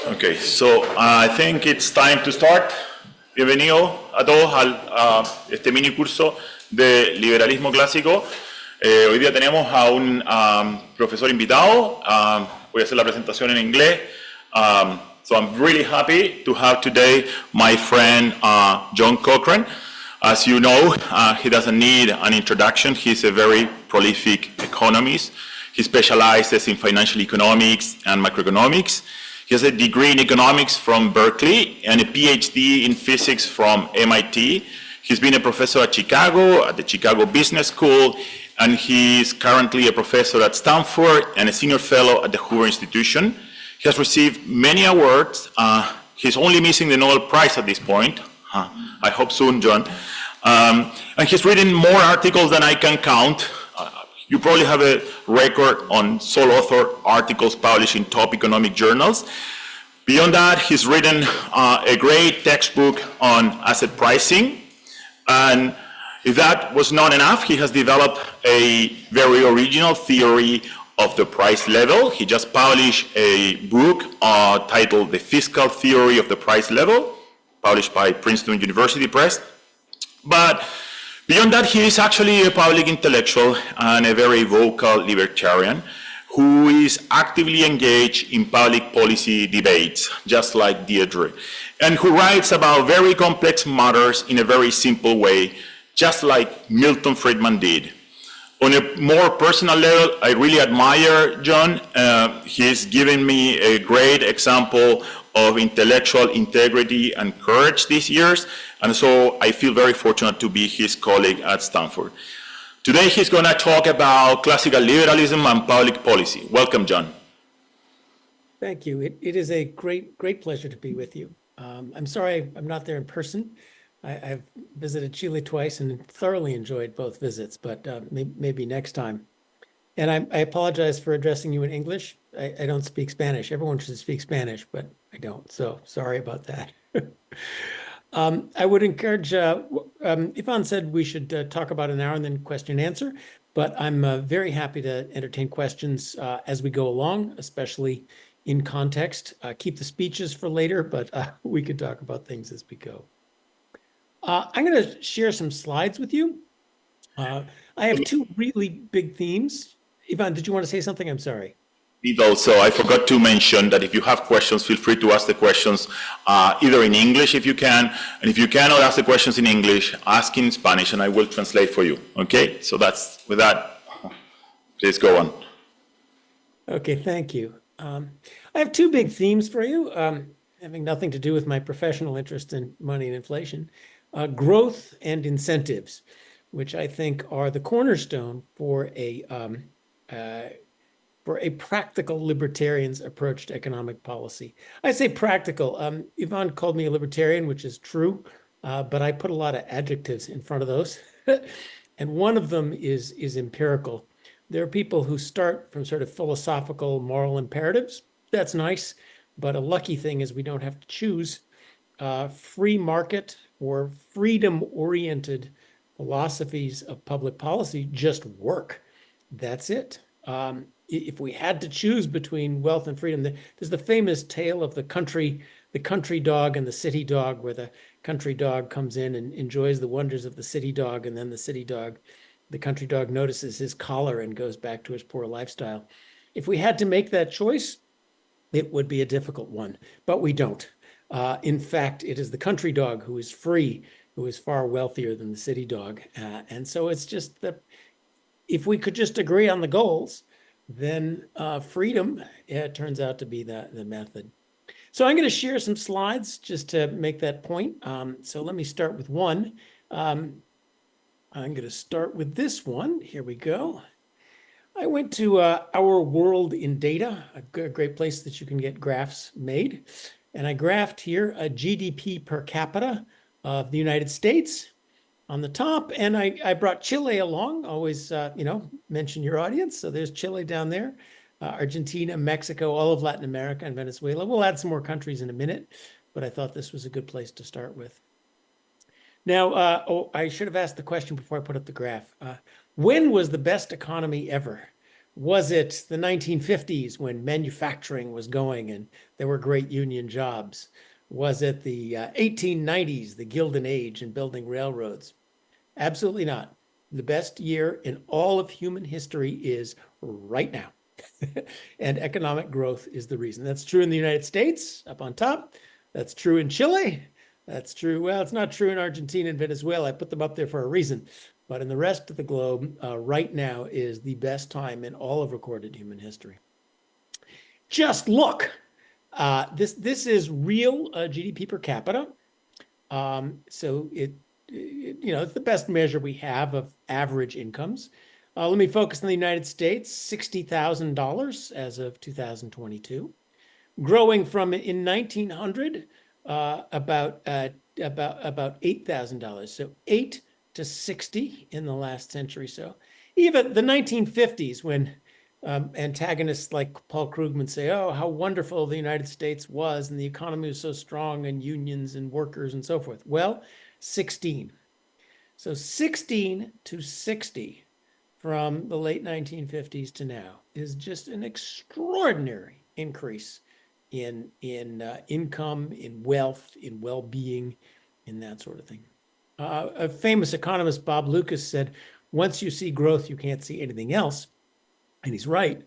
Okay, so I think it's time to start. Bienvenido a todos al este mini curso de liberalismo clásico. Hoy día tenemos a un profesor invitado. Voy a hacer la presentación en inglés. So I'm really happy to have today my friend John Cochrane. As you know, he doesn't need an introduction. He's a very prolific economist. He specializes in financial economics and macroeconomics. He has a degree in economics from Berkeley and a PhD in physics from MIT. He's been a professor at Chicago, at the Chicago Business School, and he's currently a professor at Stanford and a senior fellow at the Hoover Institution. He has received many awards. He's only missing the Nobel Prize at this point. I hope soon, John. And he's written more articles than I can count. You probably have a record on sole author articles published in top economic journals. Beyond that, he's written a great textbook on asset pricing. And if that was not enough, he has developed a very original theory of the price level. He just published a book titled The Fiscal Theory of the Price Level, published by Princeton University Press. But beyond that, he is actually a public intellectual and a very vocal libertarian who is actively engaged in public policy debates, just like Deirdre, and who writes about very complex matters in a very simple way, just like Milton Friedman did. On a more personal level, I really admire John. He's given me a great example of intellectual integrity and courage these years, and so I feel very fortunate to be his colleague at Stanford. Today he's going to talk about classical liberalism and public policy. Welcome, John. Thank you. It is a great pleasure to be with you. I'm sorry I'm not there in person. I've visited Chile twice and thoroughly enjoyed both visits, but maybe next time. And I apologize for addressing you in English. I don't speak Spanish. Everyone should speak Spanish, but I don't. So sorry about that. I would encourage, Ivan said we should talk about an hour and then question and answer, but I'm very happy to entertain questions as we go along, especially in context. Keep the speeches for later, but we could talk about things as we go. I'm going to share some slides with you. I have two really big themes. Ivan, did you want to say something? I'm sorry. Also, I forgot to mention that if you have questions, feel free to ask the questions either in English if you can, and if you cannot ask the questions in English, ask in Spanish and I will translate for you. Okay, so with that, please go on. Okay, thank you. I have two big themes for you, having nothing to do with my professional interest in money and inflation. Growth and incentives, which I think are the cornerstone for a practical libertarian's approach to economic policy. I say practical. Ivan called me a libertarian, which is true, but I put a lot of adjectives in front of those. And one of them is empirical. There are people who start from sort of philosophical moral imperatives. That's nice, but a lucky thing is we don't have to choose. Free market or freedom-oriented philosophies of public policy just work. That's it. If we had to choose between wealth and freedom, there's the famous tale of the country dog and the city dog, where the country dog comes in and enjoys the wonders of the city dog, and then the country dog notices his collar and goes back to his poor lifestyle. If we had to make that choice, it would be a difficult one, but we don't. In fact, it is the country dog who is free, who is far wealthier than the city dog. And so it's just that if we could just agree on the goals, then freedom turns out to be the method. So I'm going to share some slides just to make that point. So let me start with one. I'm going to start with this one. Here we go. I went to Our World in Data, a great place that you can get graphs made. And I graphed here a GDP per capita of the United States on the top. And I brought Chile along, always, mention your audience. So there's Chile down there, Argentina, Mexico, all of Latin America, and Venezuela. We'll add some more countries in a minute, but I thought this was a good place to start with. Now, I should have asked the question before I put up the graph. When was the best economy ever? Was it the 1950s when manufacturing was going and there were great union jobs? Was it the 1890s, the Gilded Age and building railroads? Absolutely not. The best year in all of human history is right now. And economic growth is the reason. That's true in the United States, up on top. That's true in Chile. That's true. Well, it's not true in Argentina and Venezuela. I put them up there for a reason. But in the rest of the globe, right now is the best time in all of recorded human history. Just look. This is real GDP per capita. So it's the best measure we have of average incomes. Let me focus on the United States, $60,000 as of 2022, growing from in 1900 about $8,000. So 8 to 60 in the last century. So even the 1950s, when antagonists like Paul Krugman say, oh, how wonderful the United States was and the economy was so strong and unions and workers and so forth. Well, 16. So 16 to 60 from the late 1950s to now is just an extraordinary increase in income, in wealth, in well-being, in that sort of thing. A famous economist, Bob Lucas, said, once you see growth, you can't see anything else. And he's right.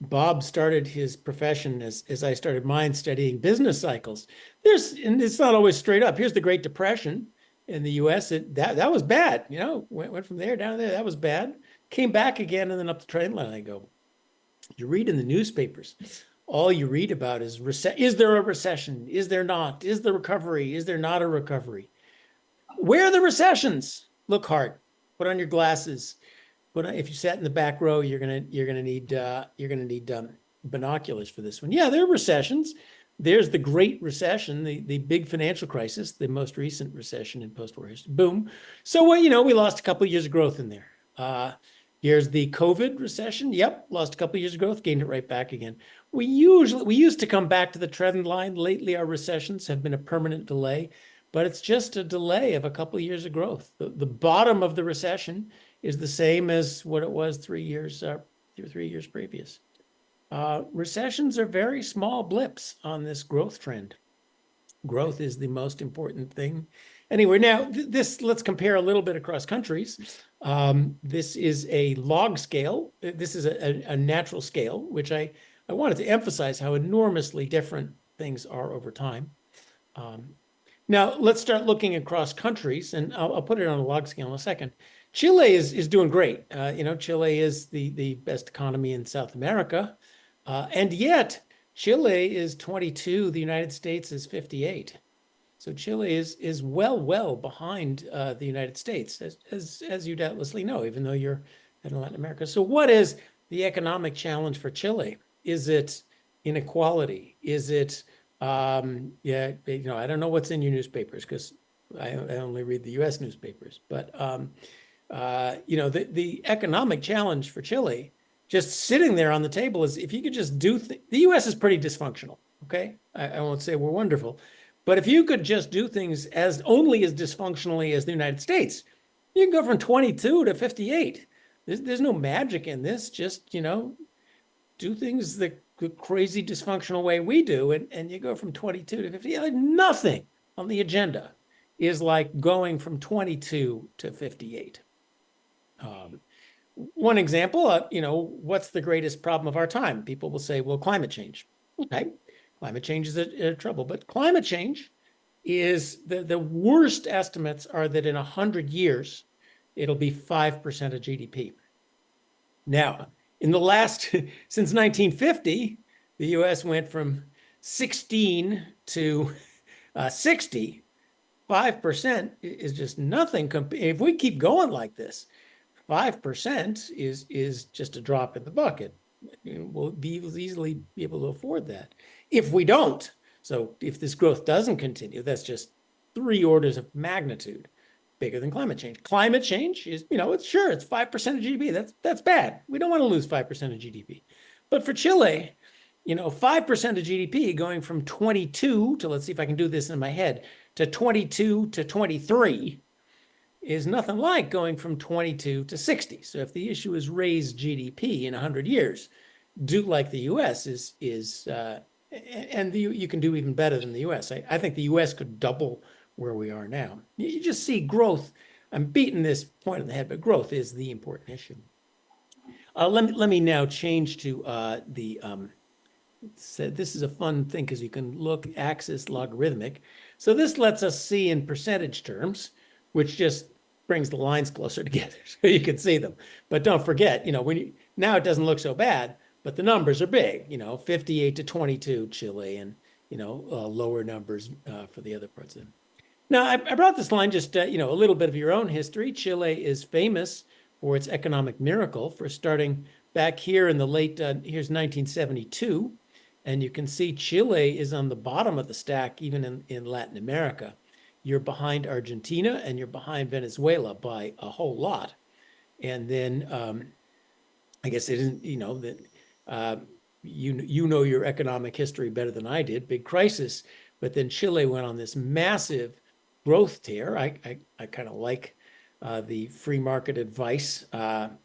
Bob started his profession as I started mine, studying business cycles. And it's not always straight up. Here's the Great Depression in the US. That was bad. Went from there down there. That was bad. Came back again and then up the trend line. I go, you read in the newspapers, all you read about is there a recession? Is there not? Is there recovery? Is there not a recovery? Where are the recessions? Look hard. Put on your glasses. If you sat in the back row, you're gonna need binoculars for this one. Yeah, there are recessions. There's the Great Recession, the big financial crisis, the most recent recession in post-war history. Boom. So we lost a couple of years of growth in there. Here's the COVID recession. Yep, lost a couple of years of growth, gained it right back again. We used to come back to the trend line. Lately, our recessions have been a permanent delay, but it's just a delay of a couple of years of growth. The bottom of the recession is the same as what it was 3 years previous. Recessions are very small blips on this growth trend. Growth is the most important thing. Anyway, now let's compare a little bit across countries. This is a log scale. This is a natural scale, which I wanted to emphasize how enormously different things are over time. Now, let's start looking across countries, and I'll put it on a log scale in a second. Chile is doing great. Chile is the best economy in South America, and yet Chile is 22. The United States is 58. So Chile is well behind the United States, as you doubtlessly know, even though you're in Latin America. So what is the economic challenge for Chile? Is it inequality? Is it I don't know what's in your newspapers because I only read the U.S. newspapers, but the economic challenge for Chile, just sitting there on the table, is if you could just the U.S. is pretty dysfunctional. Okay, I won't say we're wonderful, but if you could just do things only as dysfunctionally as the United States, you can go from 22 to 58. There's no magic in this. Just do things the crazy dysfunctional way we do, and you go from 22 to 50. Like nothing on the agenda is like going from 22 to 58. One example, what's the greatest problem of our time? People will say, well, climate change. Okay, climate change is a trouble, but climate change is the worst estimates are that in 100 years, it'll be 5% of GDP. Now, in the since 1950, the US went from 16 to 60. 5% is just nothing. If we keep going like this, 5% is just a drop in the bucket. We'll easily be able to afford that. If we don't, so if this growth doesn't continue, that's just 3 orders of magnitude bigger than climate change. Climate change is, it's 5% of GDP. That's bad. We don't want to lose 5% of GDP. But for Chile, 5% of GDP going from 22 to, let's see if I can do this in my head, to 22 to 23, is nothing like going from 22 to 60. So if the issue is raise GDP in 100 years, do like the U.S. And you can do even better than the U.S. I think the U.S. could double where we are now. You just see growth. I'm beating this point on the head, but growth is the important issue. Let me now change to this is a fun thing because you can look axis logarithmic. So this lets us see in percentage terms, which just brings the lines closer together so you can see them. But don't forget, now it doesn't look so bad, but the numbers are big, 58 to 22 Chile, and lower numbers for the other parts of them. Now, I brought this line just, a little bit of your own history. Chile is famous for its economic miracle, for starting back here in the late, here's 1972. And you can see Chile is on the bottom of the stack, even in Latin America. You're behind Argentina and you're behind Venezuela by a whole lot. And then I guess it isn't, that you know your economic history better than I did, big crisis. But then Chile went on this massive growth tear. I kind of like the free market advice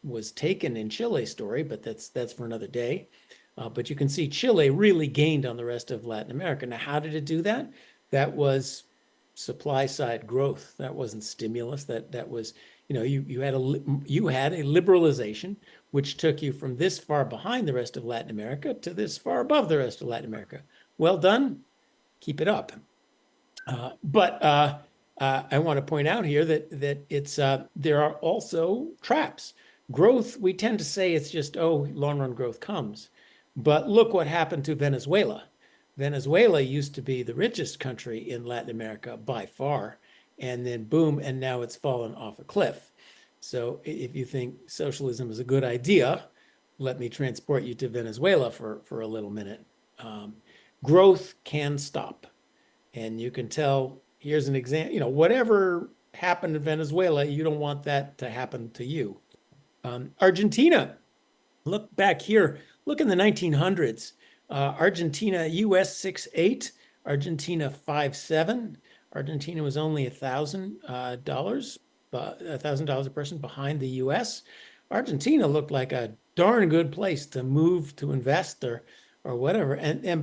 was taken in Chile's story, but that's for another day. But you can see Chile really gained on the rest of Latin America. Now, how did it do that? That was supply side growth. That wasn't stimulus. That was, you had a liberalization, which took you from this far behind the rest of Latin America to this far above the rest of Latin America. Well done. Keep it up. But I want to point out here that it's there are also traps. Growth, we tend to say it's just, long run growth comes. But look what happened to Venezuela. Venezuela used to be the richest country in Latin America by far, and then boom, and now it's fallen off a cliff. So if you think socialism is a good idea, let me transport you to Venezuela for a little minute. Growth can stop. And you can tell, here's an example, whatever happened in Venezuela, you don't want that to happen to you. Argentina, look back here, look in the 1900s. Argentina, US 6.8, Argentina 5.7. Argentina was only $1,000, $1,000 a person behind the US. Argentina looked like a darn good place to move, to invest or whatever.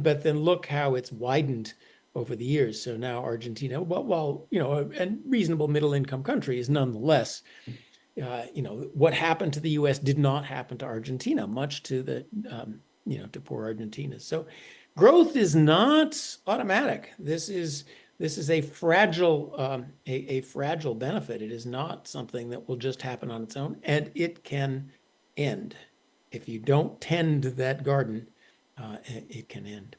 But then look how it's widened over the years. So now Argentina, well, a reasonable middle income country, is nonetheless, what happened to the US did not happen to Argentina, much to the, to poor Argentina. So growth is not automatic. This is a fragile, a fragile benefit. It is not something that will just happen on its own, and it can end. If you don't tend that garden, it can end.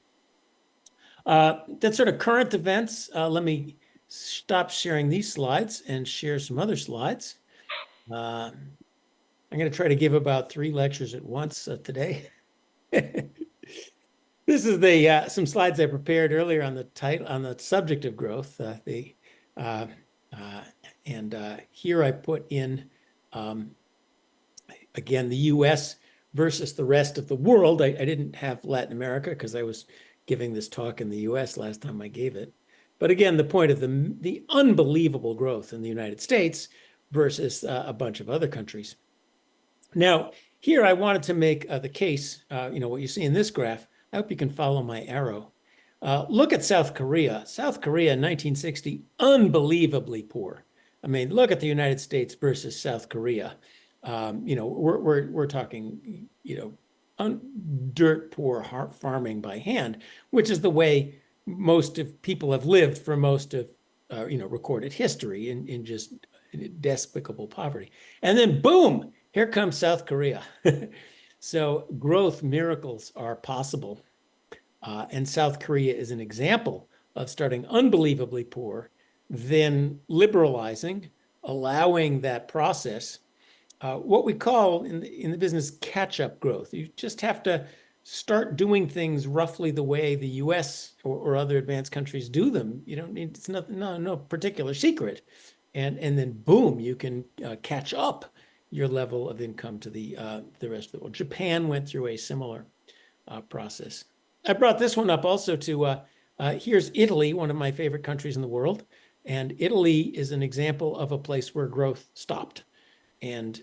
That's sort of current events. Let me stop sharing these slides and share some other slides. I'm going to try to give about 3 lectures at once today. This is some slides I prepared earlier on the subject of growth. Here I put in again the U.S. versus the rest of the world. I didn't have Latin America because I was giving this talk in the U.S. last time I gave it. But again, the point of the unbelievable growth in the United States versus a bunch of other countries. Now, here I wanted to make the case, what you see in this graph. I hope you can follow my arrow. Look at South Korea. South Korea in 1960, unbelievably poor. I mean, look at the United States versus South Korea. We're talking, dirt poor farming by hand, which is the way most of people have lived for most of, recorded history in just despicable poverty. And then boom, here comes South Korea. So growth miracles are possible. And South Korea is an example of starting unbelievably poor, then liberalizing, allowing that process, what we call in the business catch-up growth. You just have to start doing things roughly the way the U.S. or other advanced countries do them. You don't need, it's no particular secret. And then boom, you can catch up your level of income to the rest of the world. Japan went through a similar process. I brought this one up also to, here's Italy, one of my favorite countries in the world. And Italy is an example of a place where growth stopped and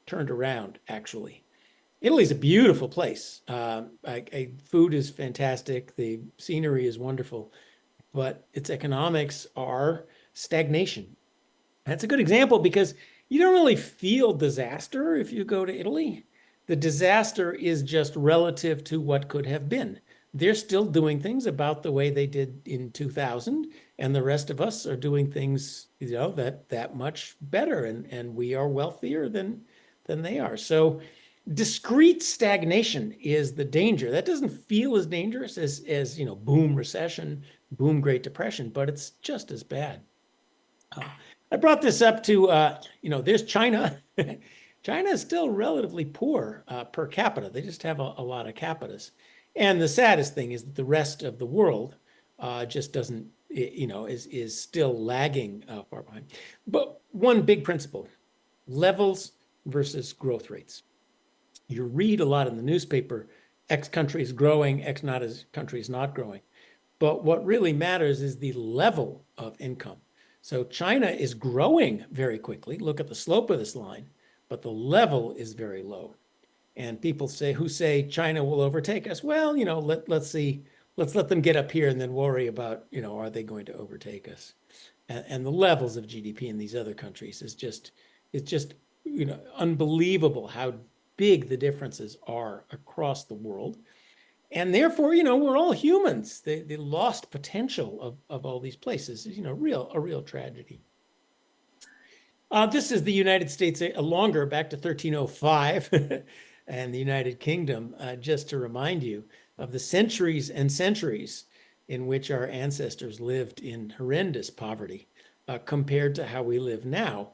turned around, actually. Italy's a beautiful place. Food is fantastic. The scenery is wonderful, but its economics are stagnation. That's a good example because you don't really feel disaster if you go to Italy. The disaster is just relative to what could have been. They're still doing things about the way they did in 2000, and the rest of us are doing things, that much better, and we are wealthier than they are. So discrete stagnation is the danger. That doesn't feel as dangerous as boom recession, boom Great Depression, but it's just as bad. I brought this up to, there's China. China is still relatively poor per capita. They just have a lot of capitas. And the saddest thing is that the rest of the world just doesn't, is still lagging far behind. But one big principle, levels versus growth rates. You read a lot in the newspaper, X country is growing, X country is not growing. But what really matters is the level of income. So China is growing very quickly. Look at the slope of this line, but the level is very low. And people who say China will overtake us, well, let's see, let's let them get up here and then worry about, are they going to overtake us? And the levels of GDP in these other countries is just unbelievable how big the differences are across the world. And therefore, we're all humans. The lost potential of all these places is, a real tragedy. This is the United States, longer, back to 1305, and the United Kingdom, just to remind you of the centuries and centuries in which our ancestors lived in horrendous poverty compared to how we live now.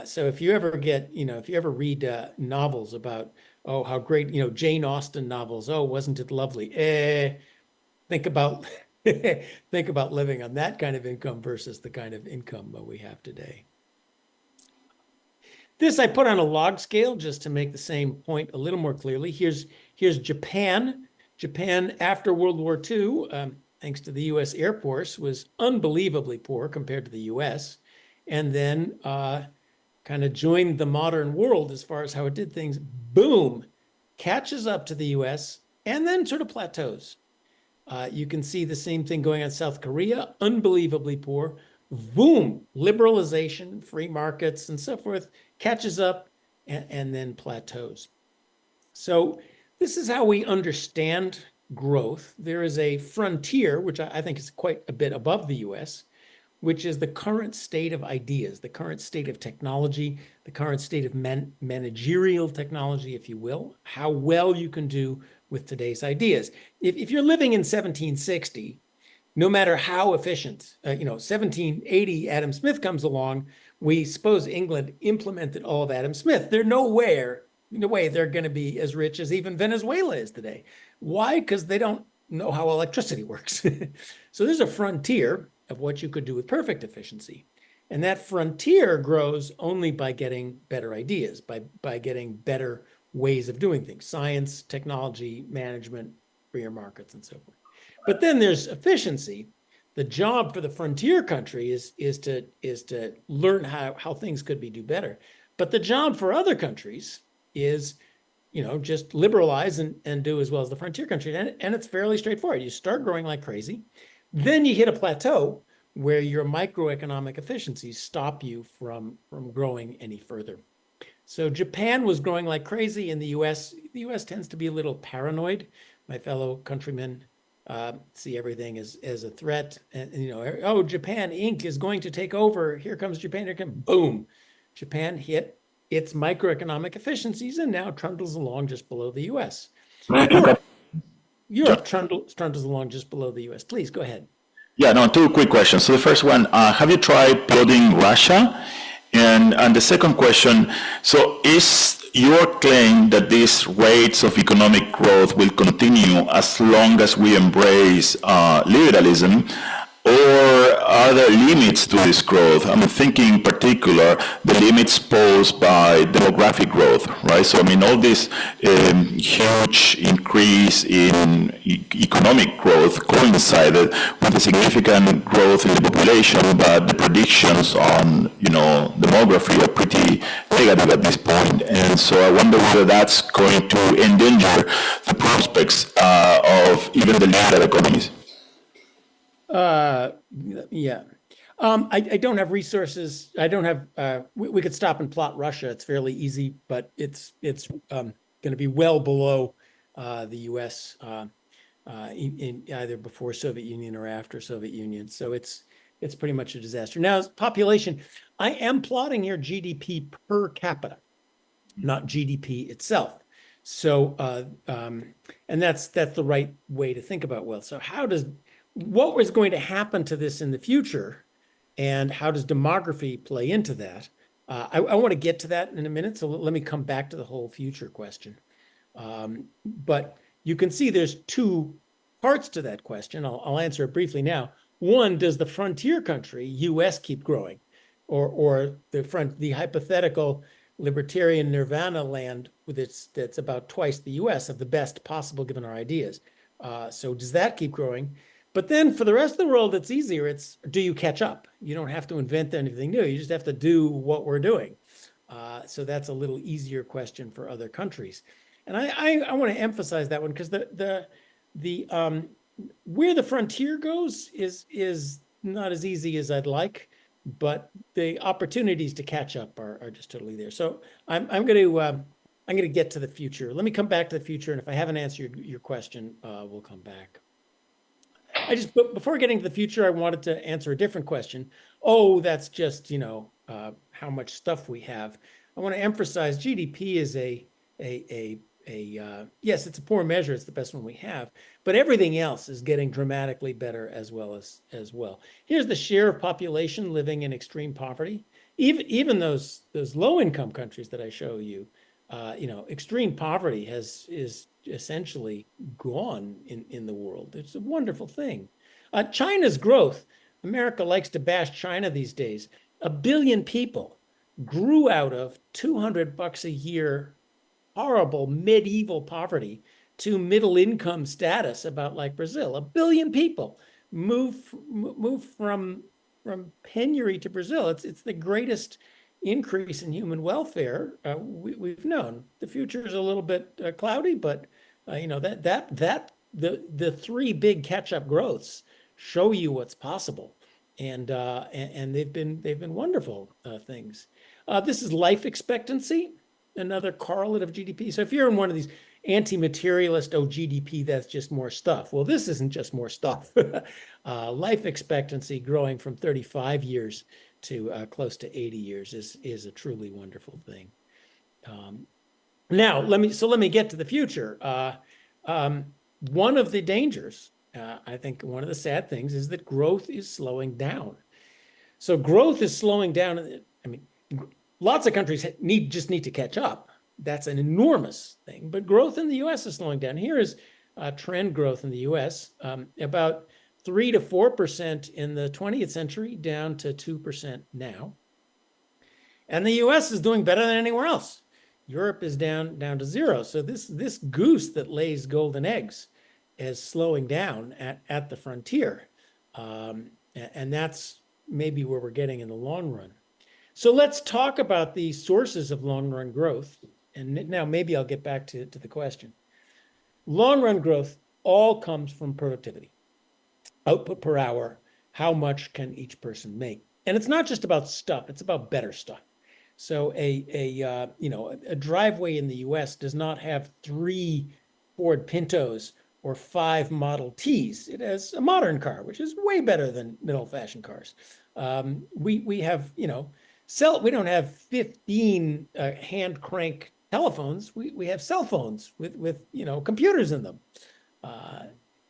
So if you ever read novels about, how great, Jane Austen novels, wasn't it lovely? Think about living on that kind of income versus the kind of income we have today. This I put on a log scale just to make the same point a little more clearly. Here's Japan. Japan after World War II, thanks to the U.S. Air Force, was unbelievably poor compared to the U.S. And then kind of joined the modern world as far as how it did things. Boom, catches up to the U.S. and then sort of plateaus. You can see the same thing going on South Korea, unbelievably poor. Boom, liberalization, free markets and so forth, catches up and then plateaus. So this is how we understand growth. There is a frontier, which I think is quite a bit above the US, which is the current state of ideas, the current state of technology, the current state of managerial technology, if you will, how well you can do with today's ideas. If you're living in 1760, no matter how efficient, 1780, Adam Smith comes along, we suppose England implemented all of Adam Smith. There's no way they're going to be as rich as even Venezuela is today. Why? Because they don't know how electricity works. So there's a frontier of what you could do with perfect efficiency. And that frontier grows only by getting better ideas, by getting better ways of doing things, science, technology, management, freer markets, and so forth. But then there's efficiency. The job for the frontier country is to learn how things could do better. But the job for other countries is, just liberalize and do as well as the frontier country. And it's fairly straightforward. You start growing like crazy. Then you hit a plateau where your microeconomic efficiencies stop you from growing any further. So Japan was growing like crazy. In the US tends to be a little paranoid. My fellow countrymen see everything as a threat. And Japan Inc. is going to take over. Here comes Japan. Boom. Japan hit its microeconomic efficiencies and now trundles along just below the US. Europe trundles along just below the US. Please go ahead. Yeah, no, two quick questions. So the first one, have you tried plotting Russia? And the second question, so is your claim that these rates of economic growth will continue as long as we embrace liberalism? Or are there limits to this growth? I'm thinking in particular the limits posed by demographic growth, right? So I mean, all this huge increase in economic growth coincided with a significant growth in the population, but the predictions on, demography are pretty negative at this point. And so I wonder whether that's going to endanger the prospects of even the liberal economies. Yeah. I don't have resources. I don't have, we could stop and plot Russia. It's fairly easy, but it's going to be well below the US in either before Soviet Union or after Soviet Union. So it's pretty much a disaster. Now, population, I am plotting here GDP per capita, not GDP itself. So, and that's the right way to think about wealth. So what was going to happen to this in the future, and how does demography play into that? I want to get to that in a minute, so let me come back to the whole future question. But you can see there's two parts to that question. I'll answer it briefly now. One, does the frontier country, US, keep growing? Or the hypothetical libertarian nirvana land that's about twice the US of the best possible given our ideas. So does that keep growing? But then for the rest of the world, it's easier. It's, do you catch up? You don't have to invent anything new. You just have to do what we're doing. So that's a little easier question for other countries. And I want to emphasize that one because where the frontier goes is not as easy as I'd like, but the opportunities to catch up are just totally there. So I'm going to get to the future. Let me come back to the future, and if I haven't answered your question, we'll come back. Before getting to the future, I wanted to answer a different question. Oh, that's just, how much stuff we have. I want to emphasize GDP is yes, it's a poor measure. It's the best one we have, but everything else is getting dramatically better as well. Here's the share of population living in extreme poverty. Even those low-income countries that I show you, extreme poverty is essentially gone in the world. It's a wonderful thing. China's growth, America likes to bash China these days. 1 billion people grew out of $200 a year, horrible medieval poverty, to middle income status, about like Brazil. 1 billion people move from penury to Brazil. It's the greatest increase in human welfare we've known. The future is a little bit cloudy, but the three big catch-up growths show you what's possible, and they've been wonderful things. This is life expectancy, another correlate of GDP. So if you're in one of these anti-materialist, GDP, that's just more stuff. Well, this isn't just more stuff. Life expectancy growing from 35 years to close to 80 years is a truly wonderful thing. Now, let me get to the future. One of the dangers, I think one of the sad things, is that growth is slowing down. So growth is slowing down. I mean, lots of countries just need to catch up. That's an enormous thing. But growth in the U.S. is slowing down. Here is trend growth in the U.S. About 3 to 4% in the 20th century, down to 2% now. And the U.S. is doing better than anywhere else. Europe is down to 0. So this goose that lays golden eggs is slowing down at the frontier. And that's maybe where we're getting in the long run. So let's talk about the sources of long run growth. And now maybe I'll get back to the question. Long run growth all comes from productivity. Output per hour, how much can each person make? And it's not just about stuff, it's about better stuff. So a driveway in the US does not have 3 Ford Pintos or 5 Model Ts. It has a modern car, which is way better than middle-fashioned cars. We have, we don't have 15 hand crank telephones. We have cell phones with computers in them.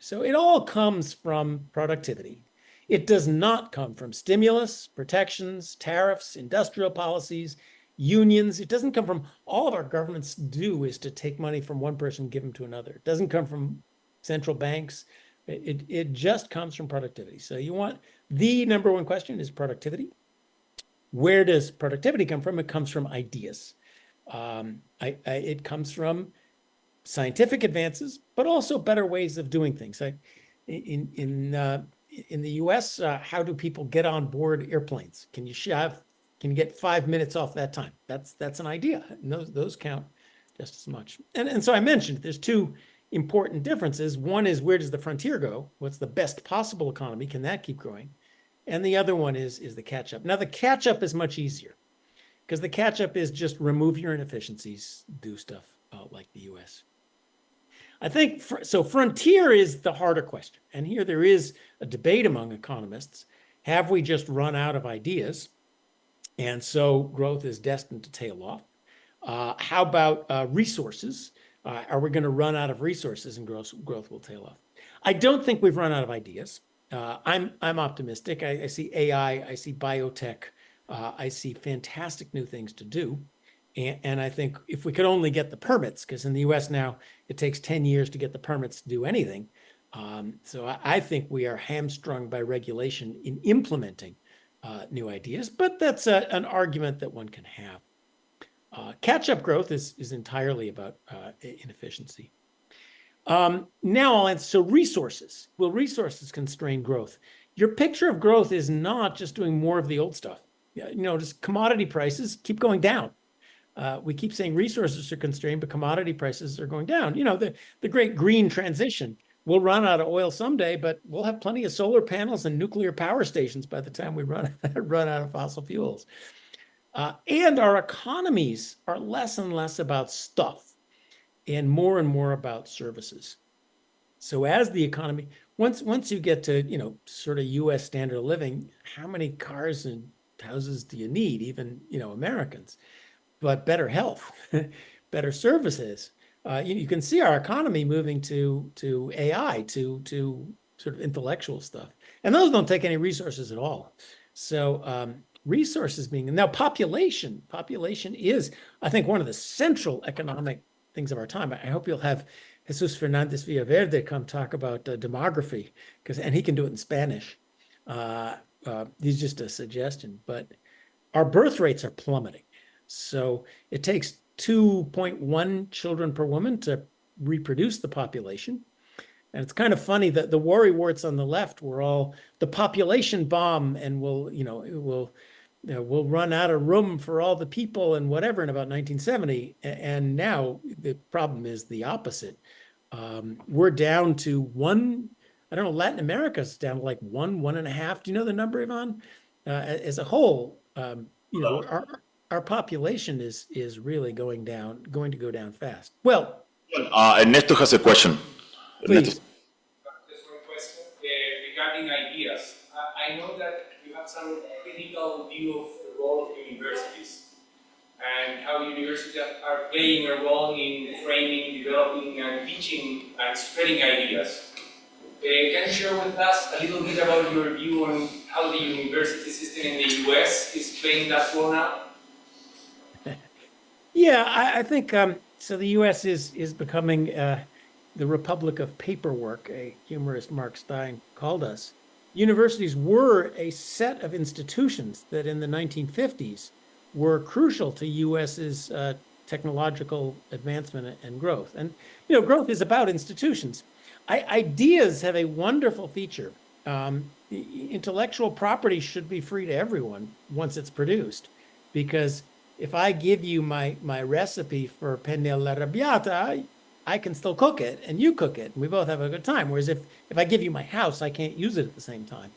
So it all comes from productivity. It does not come from stimulus, protections, tariffs, industrial policies, unions. It doesn't come from, all of our governments do is to take money from one person, give them to another. It doesn't come from central banks. It just comes from productivity. So you want, the number one question is productivity. Where does productivity come from? It comes from ideas. It comes from scientific advances, but also better ways of doing things. In the U.S., how do people get on board airplanes? Can you get 5 minutes off that time? That's an idea. And those count just as much. And so I mentioned there's two important differences. One is, where does the frontier go? What's the best possible economy? Can that keep growing? And the other one is the catch up. Now the catch up is much easier, because the catch up is just remove your inefficiencies, do stuff like the US. I think, so frontier is the harder question. And here there is a debate among economists. Have we just run out of ideas? And so growth is destined to tail off. How about resources? Are we going to run out of resources and growth will tail off? I don't think we've run out of ideas. I'm optimistic. I see AI, I see biotech, I see fantastic new things to do. And I think if we could only get the permits, because in the US now, it takes 10 years to get the permits to do anything. So I think we are hamstrung by regulation in implementing new ideas, but that's an argument that one can have. Catch-up growth is entirely about inefficiency. Now I'll answer, so resources. Will resources constrain growth? Your picture of growth is not just doing more of the old stuff. Just commodity prices keep going down. We keep saying resources are constrained, but commodity prices are going down. The great green transition. We'll run out of oil someday, but we'll have plenty of solar panels and nuclear power stations by the time we run out of fossil fuels. And our economies are less and less about stuff and more about services. So as the economy, once you get to, sort of US standard of living, how many cars and houses do you need, even, Americans? But better health, better services. You can see our economy moving to AI, to sort of intellectual stuff. And those don't take any resources at all. So resources being, now population is, I think, one of the central economic things of our time. I hope you'll have Jesus Fernandez Villaverde come talk about demography, and he can do it in Spanish. He's just a suggestion, but our birth rates are plummeting. So it takes 2.1 children per woman to reproduce the population. And it's kind of funny that the worrywarts on the left were all the population bomb, and we'll run out of room for all the people and whatever in about 1970. And now the problem is the opposite. We're down to one. I don't know, Latin America's down to like 1.5. Do you know the number, Ivan? As a whole, our population is really going to go down fast. Well, Ernesto has a question. Please. Just one question regarding ideas. I know that you have some critical view of the role of universities and how universities are playing a role in framing, developing, and teaching and spreading ideas. Can you share with us a little bit about your view on how the university system in the US is playing that role now? Yeah, I think so. The U.S. is becoming the republic of paperwork, a humorist Mark Stein called us. Universities were a set of institutions that in the 1950s were crucial to U.S.'s technological advancement and growth. And growth is about institutions. Ideas have a wonderful feature. Intellectual property should be free to everyone once it's produced, because if I give you my recipe for penne all'arrabbiata, I can still cook it and you cook it and we both have a good time. Whereas if I give you my house, I can't use it at the same time.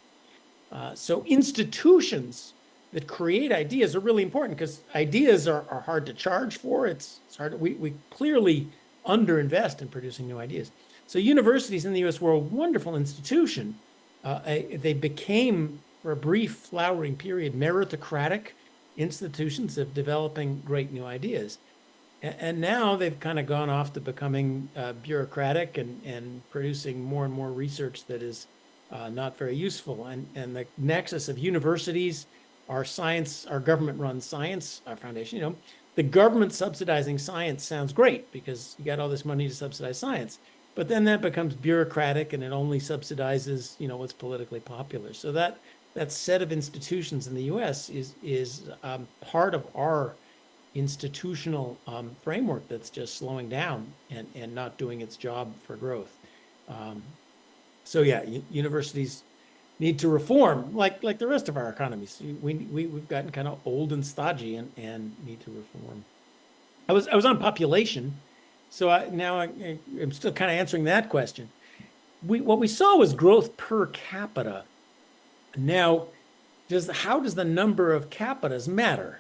So institutions that create ideas are really important, because ideas are hard to charge for. It's hard. We clearly underinvest in producing new ideas. So universities in the US were a wonderful institution. They became, for a brief flowering period, meritocratic institutions of developing great new ideas. And now they've kind of gone off to becoming bureaucratic and producing more and more research that is not very useful. And the nexus of universities, our science, our government-run science, our foundation, the government subsidizing science sounds great because you got all this money to subsidize science. but then that becomes bureaucratic and it only subsidizes, what's politically popular. So that set of institutions in the U.S. is part of our institutional framework that's just slowing down and not doing its job for growth. So yeah, universities need to reform like the rest of our economies. We've gotten kind of old and stodgy and need to reform. I was on population, so I'm still kind of answering that question. What we saw was growth per capita. Now, how does the number of capitas matter?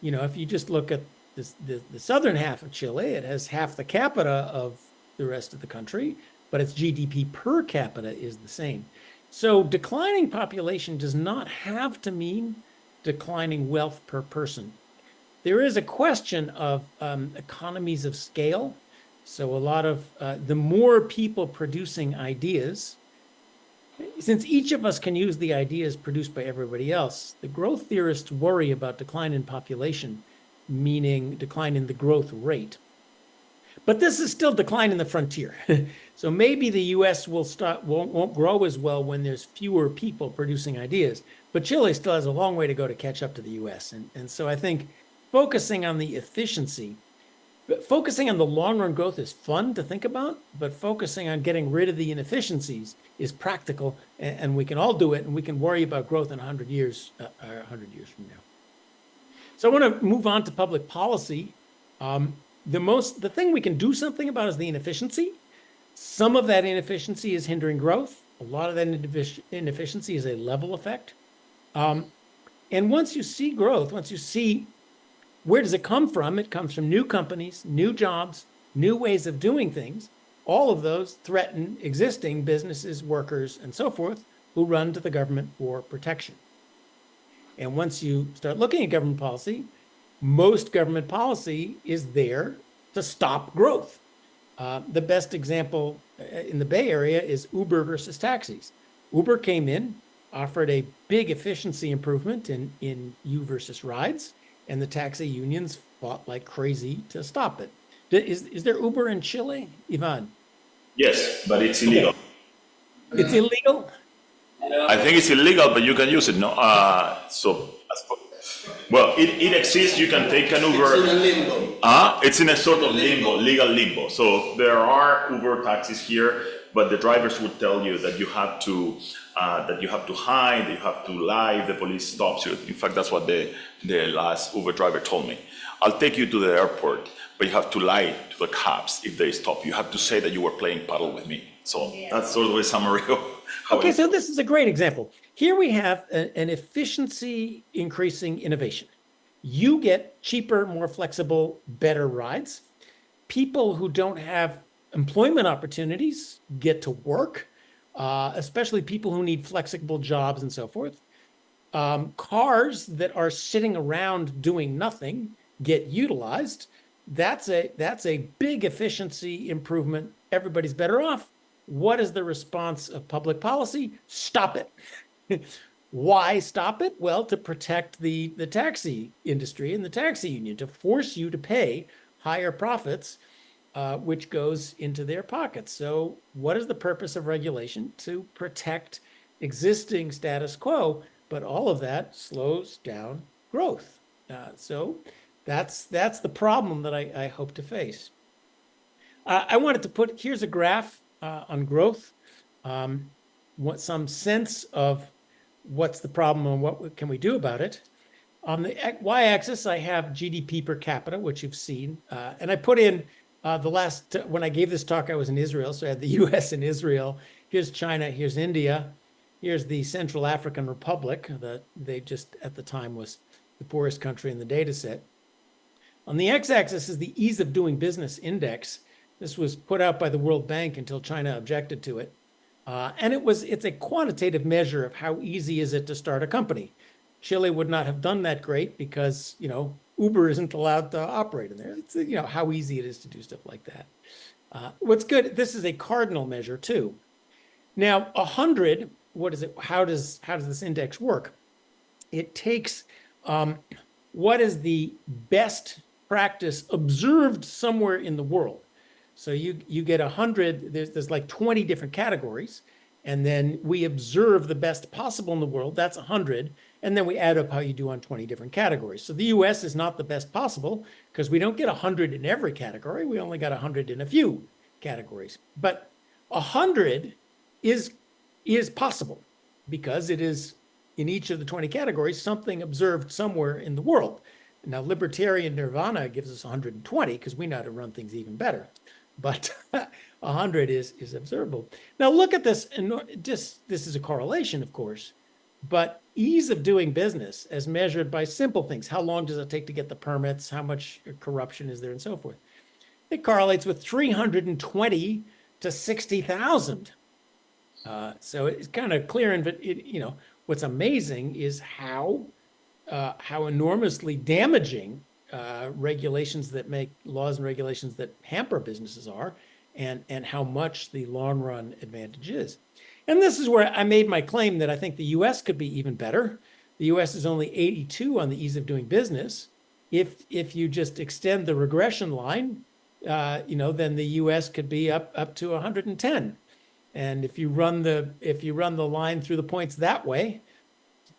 If you just look at the southern half of Chile, it has half the capita of the rest of the country, but its GDP per capita is the same. So declining population does not have to mean declining wealth per person. There is a question of economies of scale. So a lot of the more people producing ideas, since each of us can use the ideas produced by everybody else, the growth theorists worry about decline in population, meaning decline in the growth rate. But this is still decline in the frontier. So maybe the US won't grow as well when there's fewer people producing ideas, but Chile still has a long way to go to catch up to the US. And so I think focusing on the efficiency, focusing on the long-run growth is fun to think about, but focusing on getting rid of the inefficiencies is practical, and we can all do it, and we can worry about growth in 100 years, 100 years from now. So I want to move on to public policy. The thing we can do something about is the inefficiency. Some of that inefficiency is hindering growth. A lot of that inefficiency is a level effect. And once you see growth, once you see where does it come from? It comes from new companies, new jobs, new ways of doing things. All of those threaten existing businesses, workers, and so forth who run to the government for protection. And once you start looking at government policy, most government policy is there to stop growth. The best example in the Bay Area is Uber versus taxis. Uber came in, offered a big efficiency improvement in U versus rides, and the taxi unions fought like crazy to stop it. Is there Uber in Chile, Ivan? Yes, but it's illegal. It's illegal? I think it's illegal, but you can use it, no? Well, it exists. You can take an Uber. It's in a limbo. It's in a sort of limbo, legal limbo. So there are Uber taxis here, but the drivers would tell you that you have to hide, that you have to lie if the police stops you. In fact, that's what the last Uber driver told me. I'll take you to the airport, but you have to lie to the cops if they stop you. You have to say that you were playing paddle with me. So that's sort of a summary of how Okay, so this is a great example. Here we have an efficiency increasing innovation. You get cheaper, more flexible, better rides. People who don't have employment opportunities get to work, especially people who need flexible jobs and so forth. Cars that are sitting around doing nothing get utilized. That's a big efficiency improvement. Everybody's better off. What is the response of public policy? Stop it. Why stop it? Well, to protect the taxi industry and the taxi union, to force you to pay higher profits, which goes into their pockets. So what is the purpose of regulation? To protect existing status quo, but all of that slows down growth. So that's the problem that I hope to face. I wanted to put, here's a graph on growth, some sense of what's the problem and what can we do about it. On the y-axis, I have GDP per capita, which you've seen. And I put in when I gave this talk, I was in Israel. So I had the US and Israel. Here's China, here's India. Here's the Central African Republic that they just at the time was the poorest country in the data set. On the x-axis is the ease of doing business index. This was put out by the World Bank until China objected to it. And it's a quantitative measure of how easy is it to start a company. Chile would not have done that great because, Uber isn't allowed to operate in there. It's, how easy it is to do stuff like that. What's good, this is a cardinal measure too. Now, 100, what is it? How does this index work? It takes what is the best practice observed somewhere in the world. So you get 100, there's like 20 different categories, and then we observe the best possible in the world, that's 100, and then we add up how you do on 20 different categories. So the US is not the best possible because we don't get 100 in every category, we only got 100 in a few categories. But 100 is possible because it is in each of the 20 categories something observed somewhere in the world. Now, libertarian nirvana gives us 120 because we know how to run things even better. But 100 is observable. Now, look at this. And this is a correlation, of course, but ease of doing business as measured by simple things. How long does it take to get the permits? How much corruption is there and so forth? It correlates with 320 to 60,000. So it's kind of clear. And what's amazing is how enormously damaging regulations that make laws and regulations that hamper businesses are, and how much the long run advantage is. And this is where I made my claim that I think the US could be even better. The US is only 82 on the ease of doing business. If you just extend the regression line, then the US could be up to 110. And if you run the line through the points that way,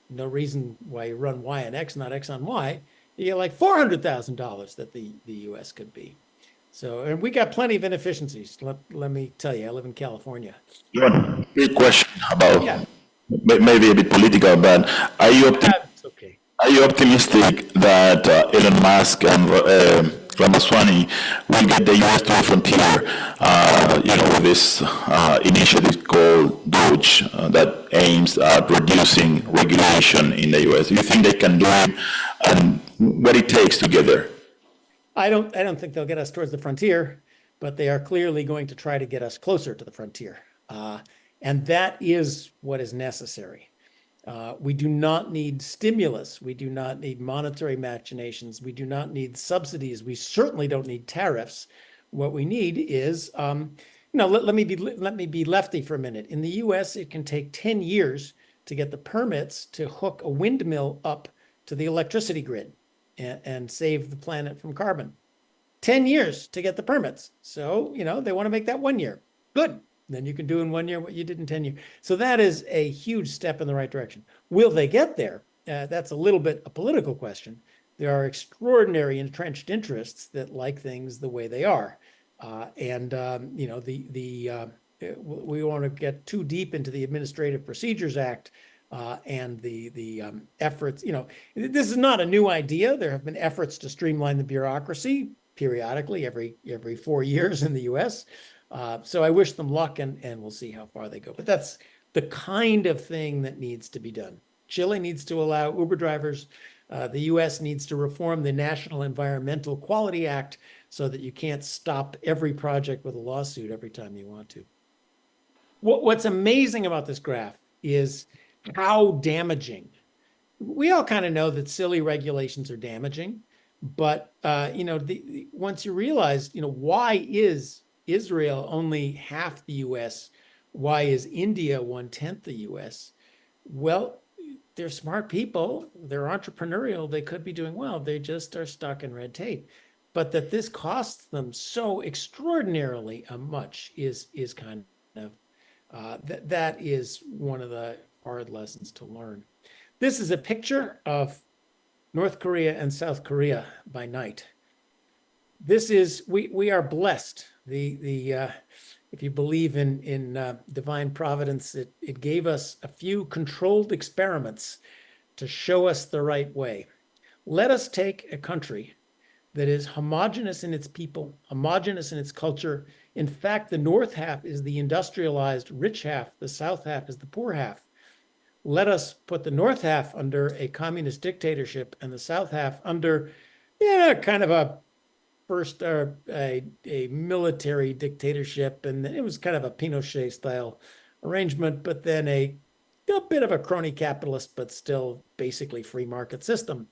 no reason why you run Y on X, not X on Y, you get like $400,000 that the US could be. So, and we got plenty of inefficiencies. Let me tell you, I live in California. One big question about, Yeah. maybe a bit political, but are you That's okay. are you optimistic that Elon Musk and Ramaswamy will get the U.S. to a frontier, with this initiative called Doge that aims at reducing regulation in the U.S.? Do you think they can do it, and what it takes to get there? I don't think they'll get us towards the frontier, but they are clearly going to try to get us closer to the frontier. And that is what is necessary. We do not need stimulus. We do not need monetary machinations. We do not need subsidies. We certainly don't need tariffs. What we need is, let me be lefty for a minute. In the US, it can take 10 years to get the permits to hook a windmill up to the electricity grid and save the planet from carbon. 10 years to get the permits. So, they want to make that 1 year. Good. Then you can do in 1 year what you did in 10 years. So that is a huge step in the right direction. Will they get there? That's a little bit a political question. There are extraordinary entrenched interests that like things the way they are. We want to get too deep into the Administrative Procedures Act and the efforts. This is not a new idea. There have been efforts to streamline the bureaucracy periodically every 4 years in the US. So I wish them luck, and we'll see how far they go. But that's the kind of thing that needs to be done. Chile needs to allow Uber drivers. The US needs to reform the National Environmental Quality Act so that you can't stop every project with a lawsuit every time you want to. What's amazing about this graph is how damaging. We all kind of know that silly regulations are damaging, but once you realize, why is Israel only half the US? Why is India 1/10 the US? Well, they're smart people. They're entrepreneurial. They could be doing well. They just are stuck in red tape. But that this costs them so extraordinarily much is kind of, that is one of the hard lessons to learn. This is a picture of North Korea and South Korea by night. This is, we are blessed. If you believe in divine providence, it gave us a few controlled experiments to show us the right way. Let us take a country that is homogeneous in its people, homogeneous in its culture. In fact, the north half is the industrialized rich half, the south half is the poor half. Let us put the north half under a communist dictatorship and the south half under, kind of a military dictatorship, and it was kind of a Pinochet style arrangement, but then a bit of a crony capitalist, but still basically free market system.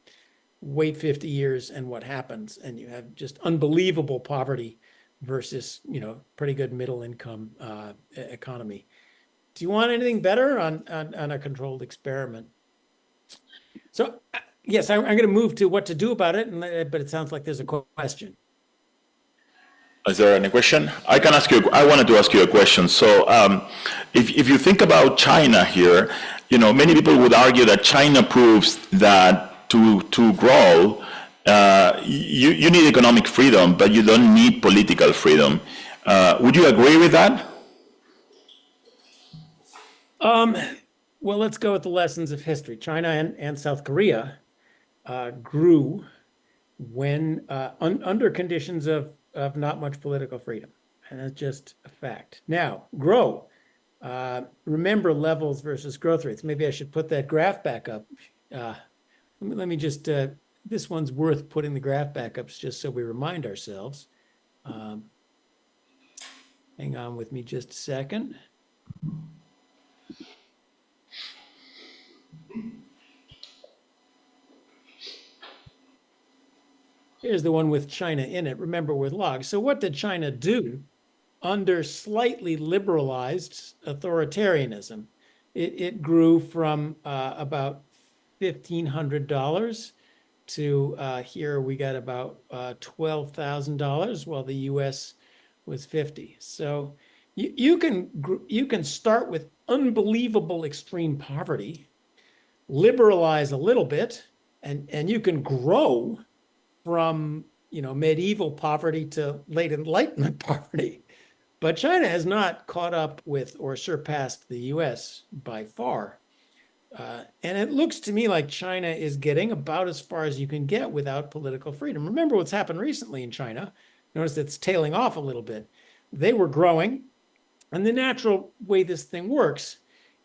Wait 50 years and what happens? And you have just unbelievable poverty versus, pretty good middle income economy. Do you want anything better on a controlled experiment? So yes, I'm going to move to what to do about it, but it sounds like there's a question. Is there any question? I can ask you. I wanted to ask you a question. So, if you think about China here, many people would argue that China proves that to grow, you need economic freedom, but you don't need political freedom. Would you agree with that? Well, let's go with the lessons of history. China and South Korea grew when under conditions of not much political freedom, and that's just a fact. Now, grow. Remember levels versus growth rates. Maybe I should put that graph back up. Let me just. This one's worth putting the graph back up just so we remind ourselves. Hang on with me just a second. Here's the one with China in it, remember with logs. So what did China do under slightly liberalized authoritarianism? It grew from about $1,500 to here we got about $12,000, while the US was 50. So you can start with unbelievable extreme poverty, liberalize a little bit, and you can grow from medieval poverty to late Enlightenment poverty. But China has not caught up with or surpassed the US by far. And it looks to me like China is getting about as far as you can get without political freedom. Remember what's happened recently in China. Notice it's tailing off a little bit. They were growing, and the natural way this thing works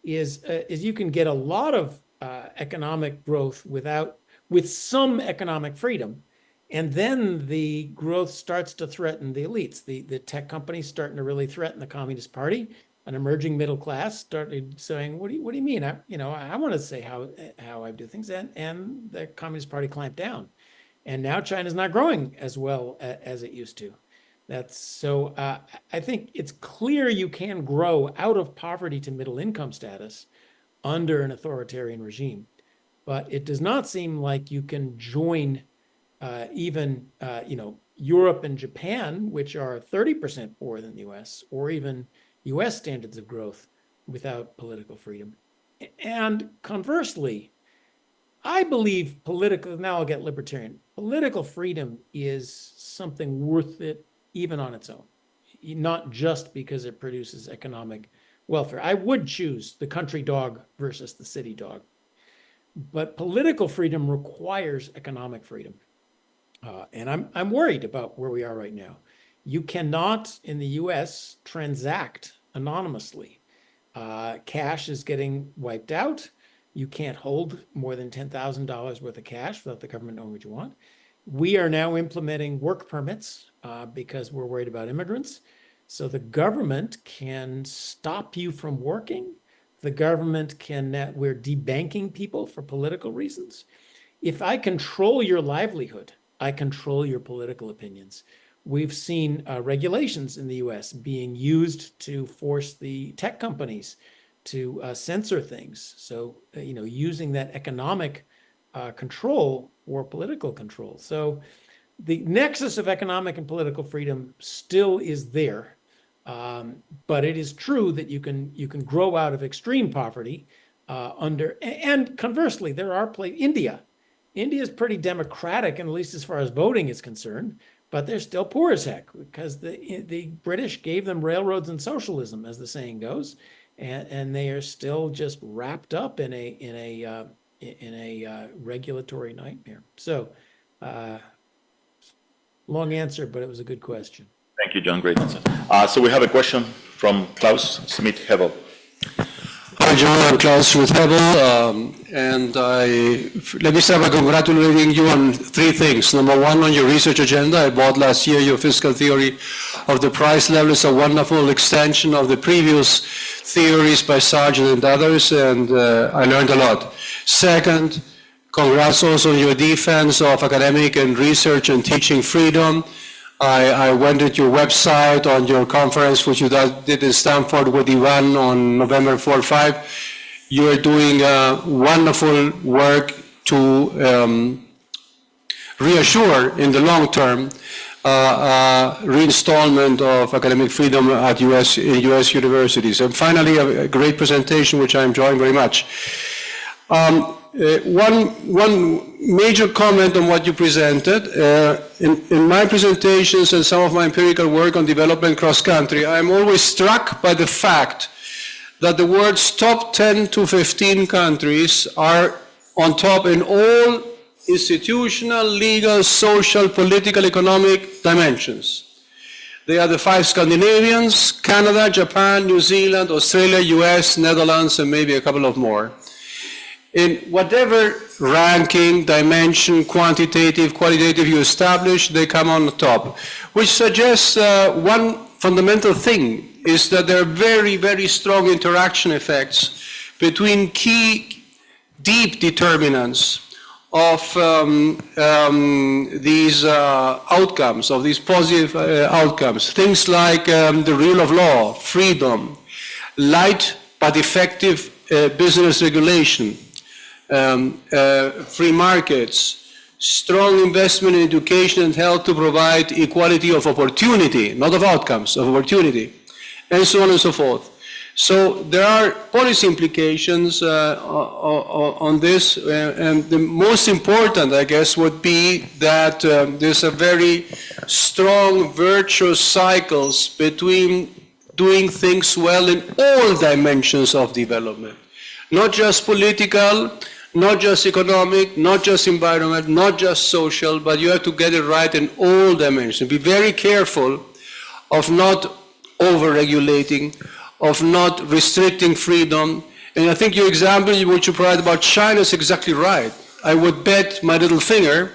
is you can get a lot of economic growth with some economic freedom. And then the growth starts to threaten the elites. The tech companies starting to really threaten the Communist Party. An emerging middle class started saying, "What do you mean? I want to say how I do things." And the Communist Party clamped down. And now China's not growing as well as it used to. I think it's clear you can grow out of poverty to middle income status under an authoritarian regime, but it does not seem like you can join even Europe and Japan, which are 30% poorer than the US, or even US standards of growth without political freedom. And conversely, I believe now I'll get libertarian, political freedom is something worth it even on its own, not just because it produces economic welfare. I would choose the country dog versus the city dog, but political freedom requires economic freedom. And I'm worried about where we are right now. You cannot, in the US, transact anonymously. Cash is getting wiped out. You can't hold more than $10,000 worth of cash without the government knowing what you want. We are now implementing work permits because we're worried about immigrants. So the government can stop you from working. The government we're debanking people for political reasons. If I control your livelihood, I control your political opinions. We've seen regulations in the US being used to force the tech companies to censor things. So, using that economic control or political control. So the nexus of economic and political freedom still is there. But it is true that you can grow out of extreme poverty and conversely, there are India is pretty democratic, and at least as far as voting is concerned, but they're still poor as heck because the British gave them railroads and socialism, as the saying goes, and they are still just wrapped up in a regulatory nightmare. So, long answer, but it was a good question. Thank you, John. Great answer. So we have a question from Klaus Schmidt-Hebel. Hi, John. I'm Klaus Schmidt-Hebel, and let me start by congratulating you on three things. Number one, on your research agenda. I bought last year your fiscal theory of the price level. It's a wonderful extension of the previous theories by Sargent and others, and I learned a lot. Second, congrats also on your defense of academic and research and teaching freedom. I went at your website on your conference, which you did in Stanford with Ivan on November 4-5. You're doing wonderful work to reassure in the long term reinstallment of academic freedom at US universities. And finally, a great presentation, which I enjoyed very much. One major comment on what you presented. In my presentations and some of my empirical work on development cross-country, I'm always struck by the fact that the words top 10 to 15 countries are on top in all institutional, legal, social, political, economic dimensions. They are the 5 Scandinavians, Canada, Japan, New Zealand, Australia, US, Netherlands, and maybe a couple of more. In whatever ranking, dimension, quantitative, qualitative you establish, they come on the top, which suggests one fundamental thing is that there are very, very strong interaction effects between key, deep determinants of these outcomes, of these positive outcomes. Things like the rule of law, freedom, light but effective business regulation, free markets, strong investment in education and health to provide equality of opportunity, not of outcomes, of opportunity, and so on and so forth. So there are policy implications on this, and the most important, I guess, would be that there's a very strong virtuous cycles between doing things well in all dimensions of development, not just political, not just economic, not just environment, not just social, but you have to get it right in all dimensions. Be very careful of not over-regulating, of not restricting freedom. And I think your example, which you provided about China, is exactly right. I would bet my little finger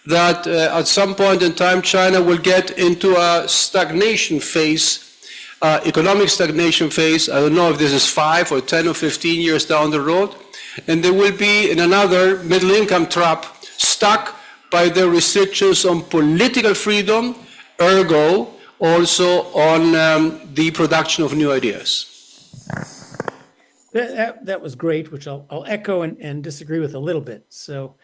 that at some point in time, China will get into a stagnation phase, economic stagnation phase. I don't know if this is 5 or 10 or 15 years down the road. And they will be in another middle-income trap, stuck by the restrictions on political freedom, ergo also on the production of new ideas. That was great, which I'll echo and disagree with a little bit. So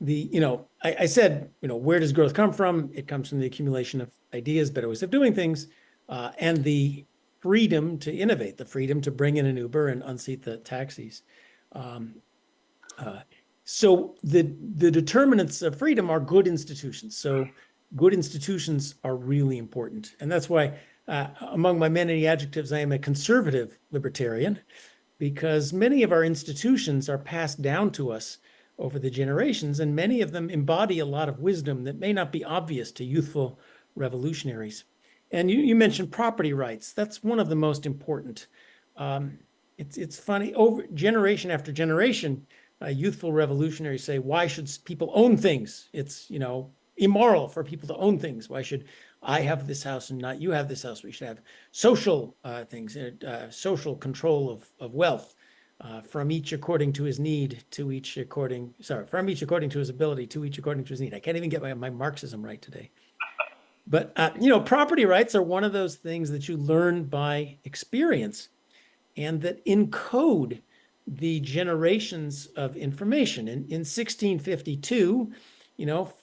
I said, where does growth come from? It comes from the accumulation of ideas, better ways of doing things, and the freedom to innovate, the freedom to bring in an Uber and unseat the taxis. So the determinants of freedom are good institutions. So good institutions are really important. And that's why among my many adjectives, I am a conservative libertarian, because many of our institutions are passed down to us over the generations, and many of them embody a lot of wisdom that may not be obvious to youthful revolutionaries. And you mentioned property rights. That's one of the most important. It's funny, over generation after generation, youthful revolutionaries say, why should people own things? It's, immoral for people to own things. Why should I have this house and not you have this house? We should have social things, social control of wealth, from each according to his need, from each according to his ability, to each according to his need. I can't even get my Marxism right today. But, property rights are one of those things that you learn by experience and that encode the generations of information. In 1652,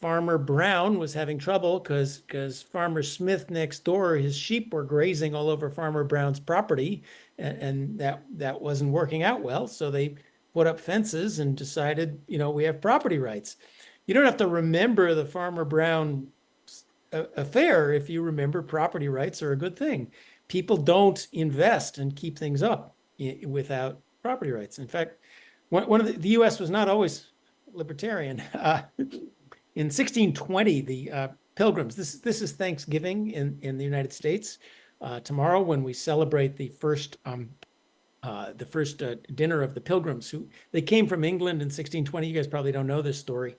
Farmer Brown was having trouble because Farmer Smith next door, his sheep were grazing all over Farmer Brown's property, and that wasn't working out well. So they put up fences and decided, we have property rights. You don't have to remember the Farmer Brown affair if you remember property rights are a good thing. People don't invest and keep things up without property rights. In fact, one of the U.S. was not always libertarian. In 1620, the Pilgrims. This is Thanksgiving in the United States. Tomorrow, when we celebrate the first dinner of the Pilgrims, they came from England in 1620. You guys probably don't know this story.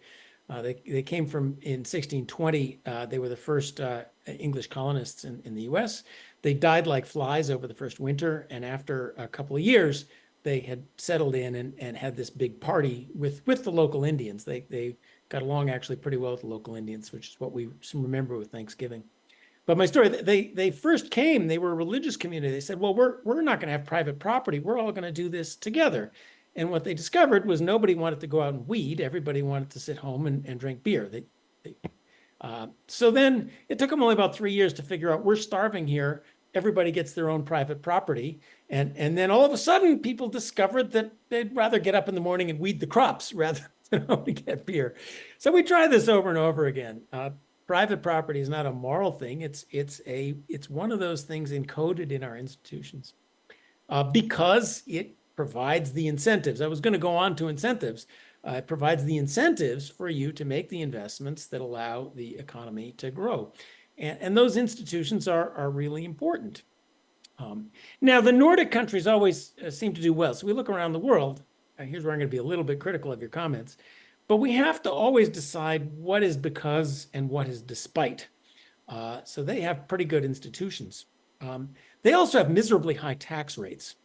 They came from in 1620. They were the first English colonists in the U.S. They died like flies over the first winter, and after a couple of years, they had settled in and had this big party with the local Indians. They got along actually pretty well with the local Indians, which is what we remember with Thanksgiving. But my story, they first came, they were a religious community. They said, well, we're not going to have private property. We're all going to do this together. And what they discovered was nobody wanted to go out and weed. Everybody wanted to sit home and drink beer. So then it took them only about 3 years to figure out we're starving here. Everybody gets their own private property. And then all of a sudden people discovered that they'd rather get up in the morning and weed the crops rather than only get beer. So we try this over and over again. Private property is not a moral thing. It's one of those things encoded in our institutions because it provides the incentives. I was going to go on to incentives. It provides the incentives for you to make the investments that allow the economy to grow. And those institutions are really important. Now, the Nordic countries always seem to do well. So we look around the world. Here's where I'm going to be a little bit critical of your comments. But we have to always decide what is because and what is despite. So they have pretty good institutions. They also have miserably high tax rates.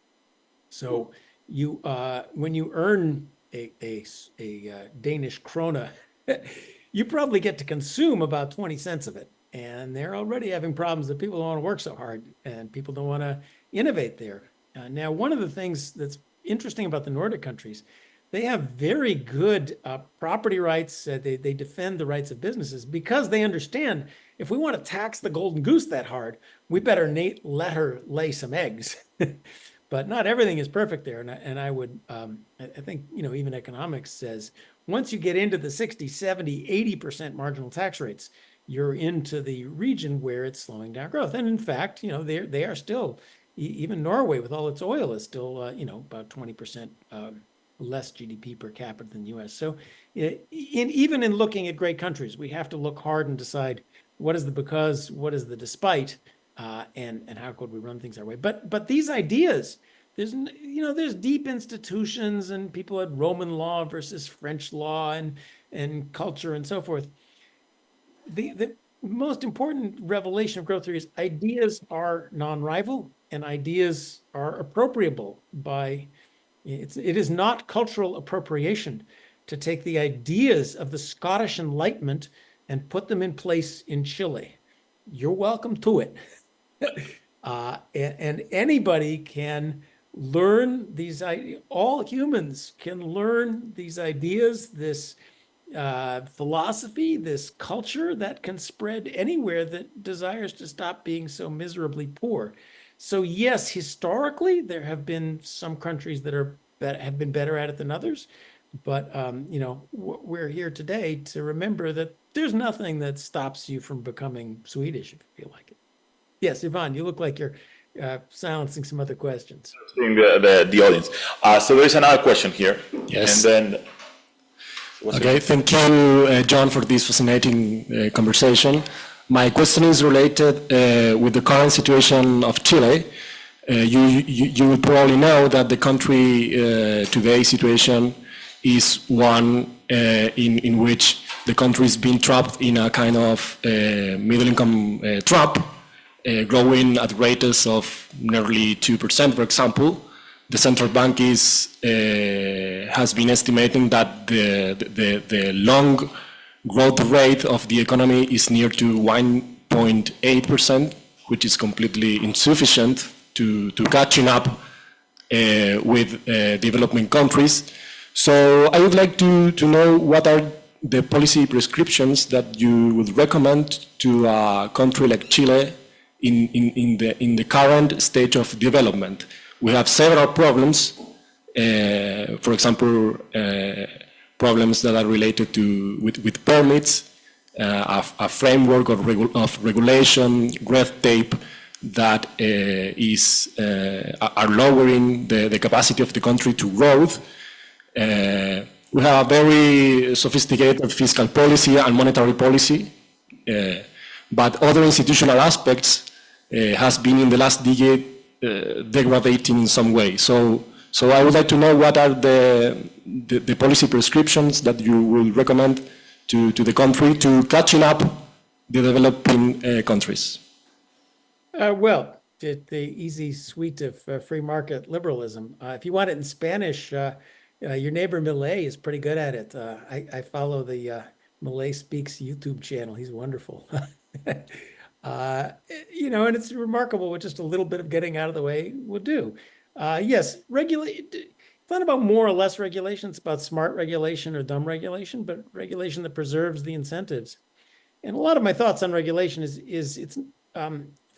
So you, when you earn a Danish krona, you probably get to consume about 20 cents of it. And they're already having problems that people don't want to work so hard and people don't want to innovate there. Now, one of the things that's interesting about the Nordic countries, they have very good property rights. They defend the rights of businesses because they understand if we want to tax the golden goose that hard, we better let her lay some eggs. But not everything is perfect there. And I would, I think, even economics says, once you get into the 60, 70, 80% marginal tax rates, you're into the region where it's slowing down growth. And in fact, they are still, even Norway with all its oil is still, about 20% less GDP per capita than the US. So even in looking at great countries, we have to look hard and decide what is the because, what is the despite, and how could we run things our way. But these ideas, there's deep institutions and people at Roman law versus French law and culture and so forth. The most important revelation of growth theory is ideas are non-rival and ideas are appropriable by, it is not cultural appropriation to take the ideas of the Scottish Enlightenment and put them in place in Chile. You're welcome to it. And anybody can learn these, all humans can learn these ideas, this philosophy, this culture that can spread anywhere that desires to stop being so miserably poor. So yes, historically, there have been some countries that have been better at it than others. But, we're here today to remember that there's nothing that stops you from becoming Swedish if you feel like it. Yes, Yvonne, you look like you're silencing some other questions. Seeing the audience. So there is another question here. Yes. And then. Okay, thank you, John, for this fascinating conversation. My question is related with the current situation of Chile. You will probably know that the country today's situation is one in which the country is being trapped in a kind of middle-income trap, growing at rates of nearly 2%, for example. The central bank has been estimating that the long growth rate of the economy is near to 1.8%, which is completely insufficient to catching up with developing countries. So I would like to know what are the policy prescriptions that you would recommend to a country like Chile in the current stage of development. We have several problems, for example, problems that are related with permits, a framework of regulation, red tape that are lowering the capacity of the country to grow. We have a very sophisticated fiscal policy and monetary policy, but other institutional aspects has been in the last decade degrading in some way. So I would like to know what are the policy prescriptions that you will recommend to the country to catching up the developing countries. Well, the easy suite of free market liberalism. If you want it in Spanish, your neighbor Milei is pretty good at it. I follow the Milei Speaks YouTube channel. He's wonderful. And it's remarkable what just a little bit of getting out of the way will do. Yes, it's not about more or less regulation. It's about smart regulation or dumb regulation, but regulation that preserves the incentives. And a lot of my thoughts on regulation is it's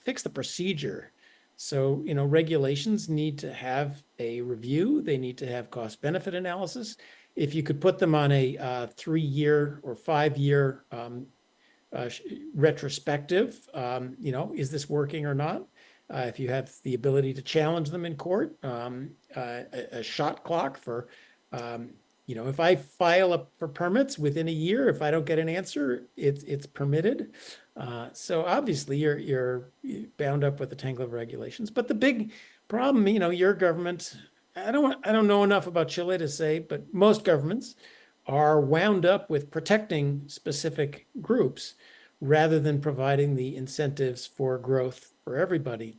fix the procedure. So, regulations need to have a review. They need to have cost-benefit analysis. If you could put them on a 3-year or 5-year retrospective, is this working or not? If you have the ability to challenge them in court, a shot clock for, if I file up for permits within a year, if I don't get an answer, it's permitted. So obviously you're bound up with the tangle of regulations. But the big problem, your government, I don't know enough about Chile to say, but most governments are wound up with protecting specific groups rather than providing the incentives for growth for everybody.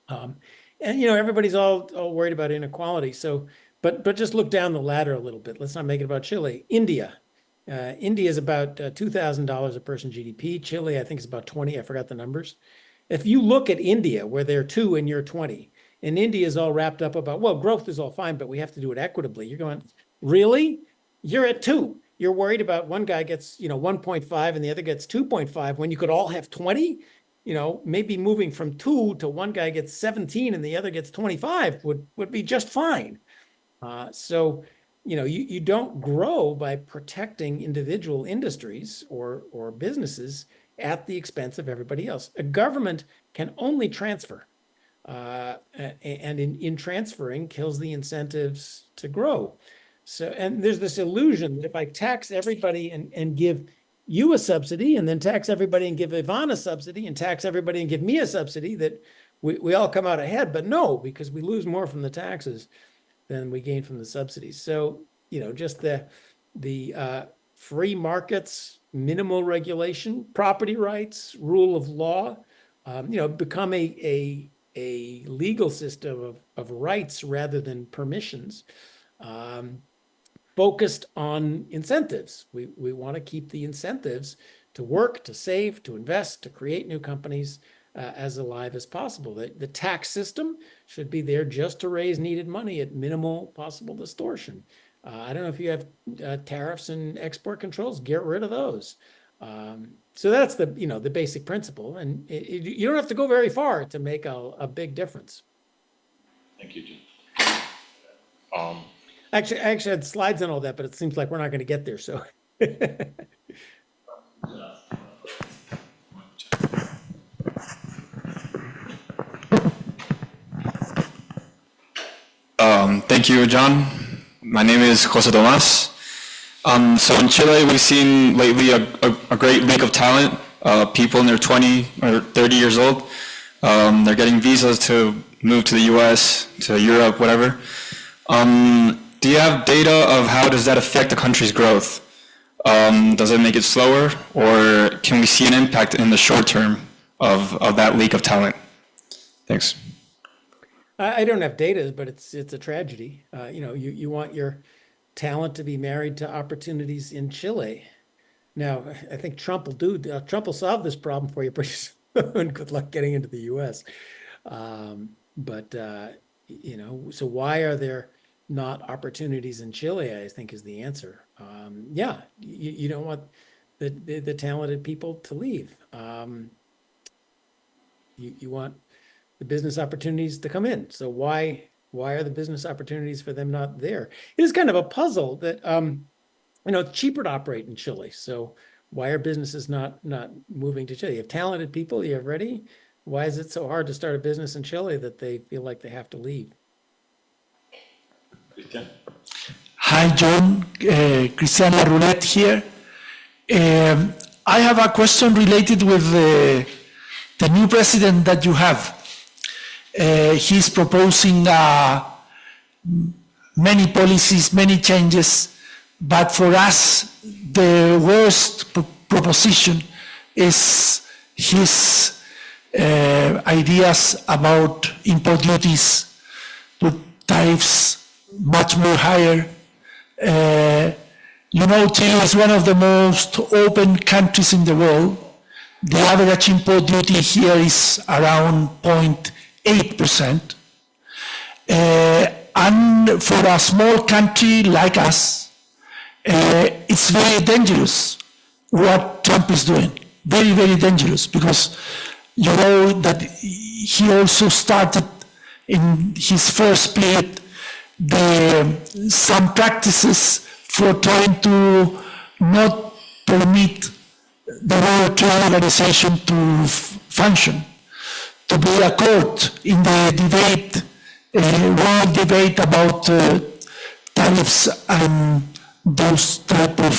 And everybody's all worried about inequality. So, but just look down the ladder a little bit. Let's not make it about Chile. India is about $2,000 a person GDP. Chile, I think, is about 20. I forgot the numbers. If you look at India, where they're 2 and you're 20, and India is all wrapped up about, well, growth is all fine, but we have to do it equitably. You're going, really? You're at 2. You're worried about one guy gets, 1.5 and the other gets 2.5 when you could all have 20? Maybe moving from 2 to one guy gets 17 and the other gets 25 would be just fine. So, you don't grow by protecting individual industries or businesses at the expense of everybody else. A government can only transfer, and in transferring kills the incentives to grow. So, and there's this illusion that if I tax everybody and give you a subsidy, and then tax everybody and give Ivan a subsidy, and tax everybody and give me a subsidy, that we all come out ahead. But no, because we lose more from the taxes than we gain from the subsidies. So, just the free markets, minimal regulation, property rights, rule of law, become a legal system of rights rather than permissions, focused on incentives. We want to keep the incentives to work, to save, to invest, to create new companies as alive as possible. The tax system should be there just to raise needed money at minimal possible distortion. I don't know if you have tariffs and export controls, get rid of those. So that's the basic principle, and you don't have to go very far to make a big difference. Thank you, Jim. Actually, I had slides on all that, but it seems like we're not going to get there. So. Thank you, John. My name is Jose Tomas. So in Chile, we've seen lately a great leak of talent. People in their 20 or 30 years old. They're getting visas to move to the US, to Europe, whatever. Do you have data of how does that affect the country's growth? Does it make it slower, or can we see an impact in the short term of that leak of talent? Thanks. I don't have data, but it's a tragedy. You want your talent to be married to opportunities in Chile. Now, I think Trump will solve this problem for you pretty soon. Good luck getting into the U.S. So why are there not opportunities in Chile, I think, is the answer. You don't want the talented people to leave. You want the business opportunities to come in. So why are the business opportunities for them not there? It is kind of a puzzle that, it's cheaper to operate in Chile. So why are businesses not moving to Chile? You have talented people, you have ready. Why is it so hard to start a business in Chile that they feel like they have to leave? Christian? Hi, John. Cristiana Roulette here. I have a question related with the new president that you have. He's proposing many policies, many changes, but for us, the worst proposition is his ideas about import duties, put tariffs much more higher. Chile is one of the most open countries in the world. The average import duty here is around 0.8%. And for a small country like us, it's very dangerous what Trump is doing. very, very dangerous, because you know that he also started in his first period some practices for trying to not permit the World Trade Organization to function, to be a court in the debate, world debate about tariffs and those type of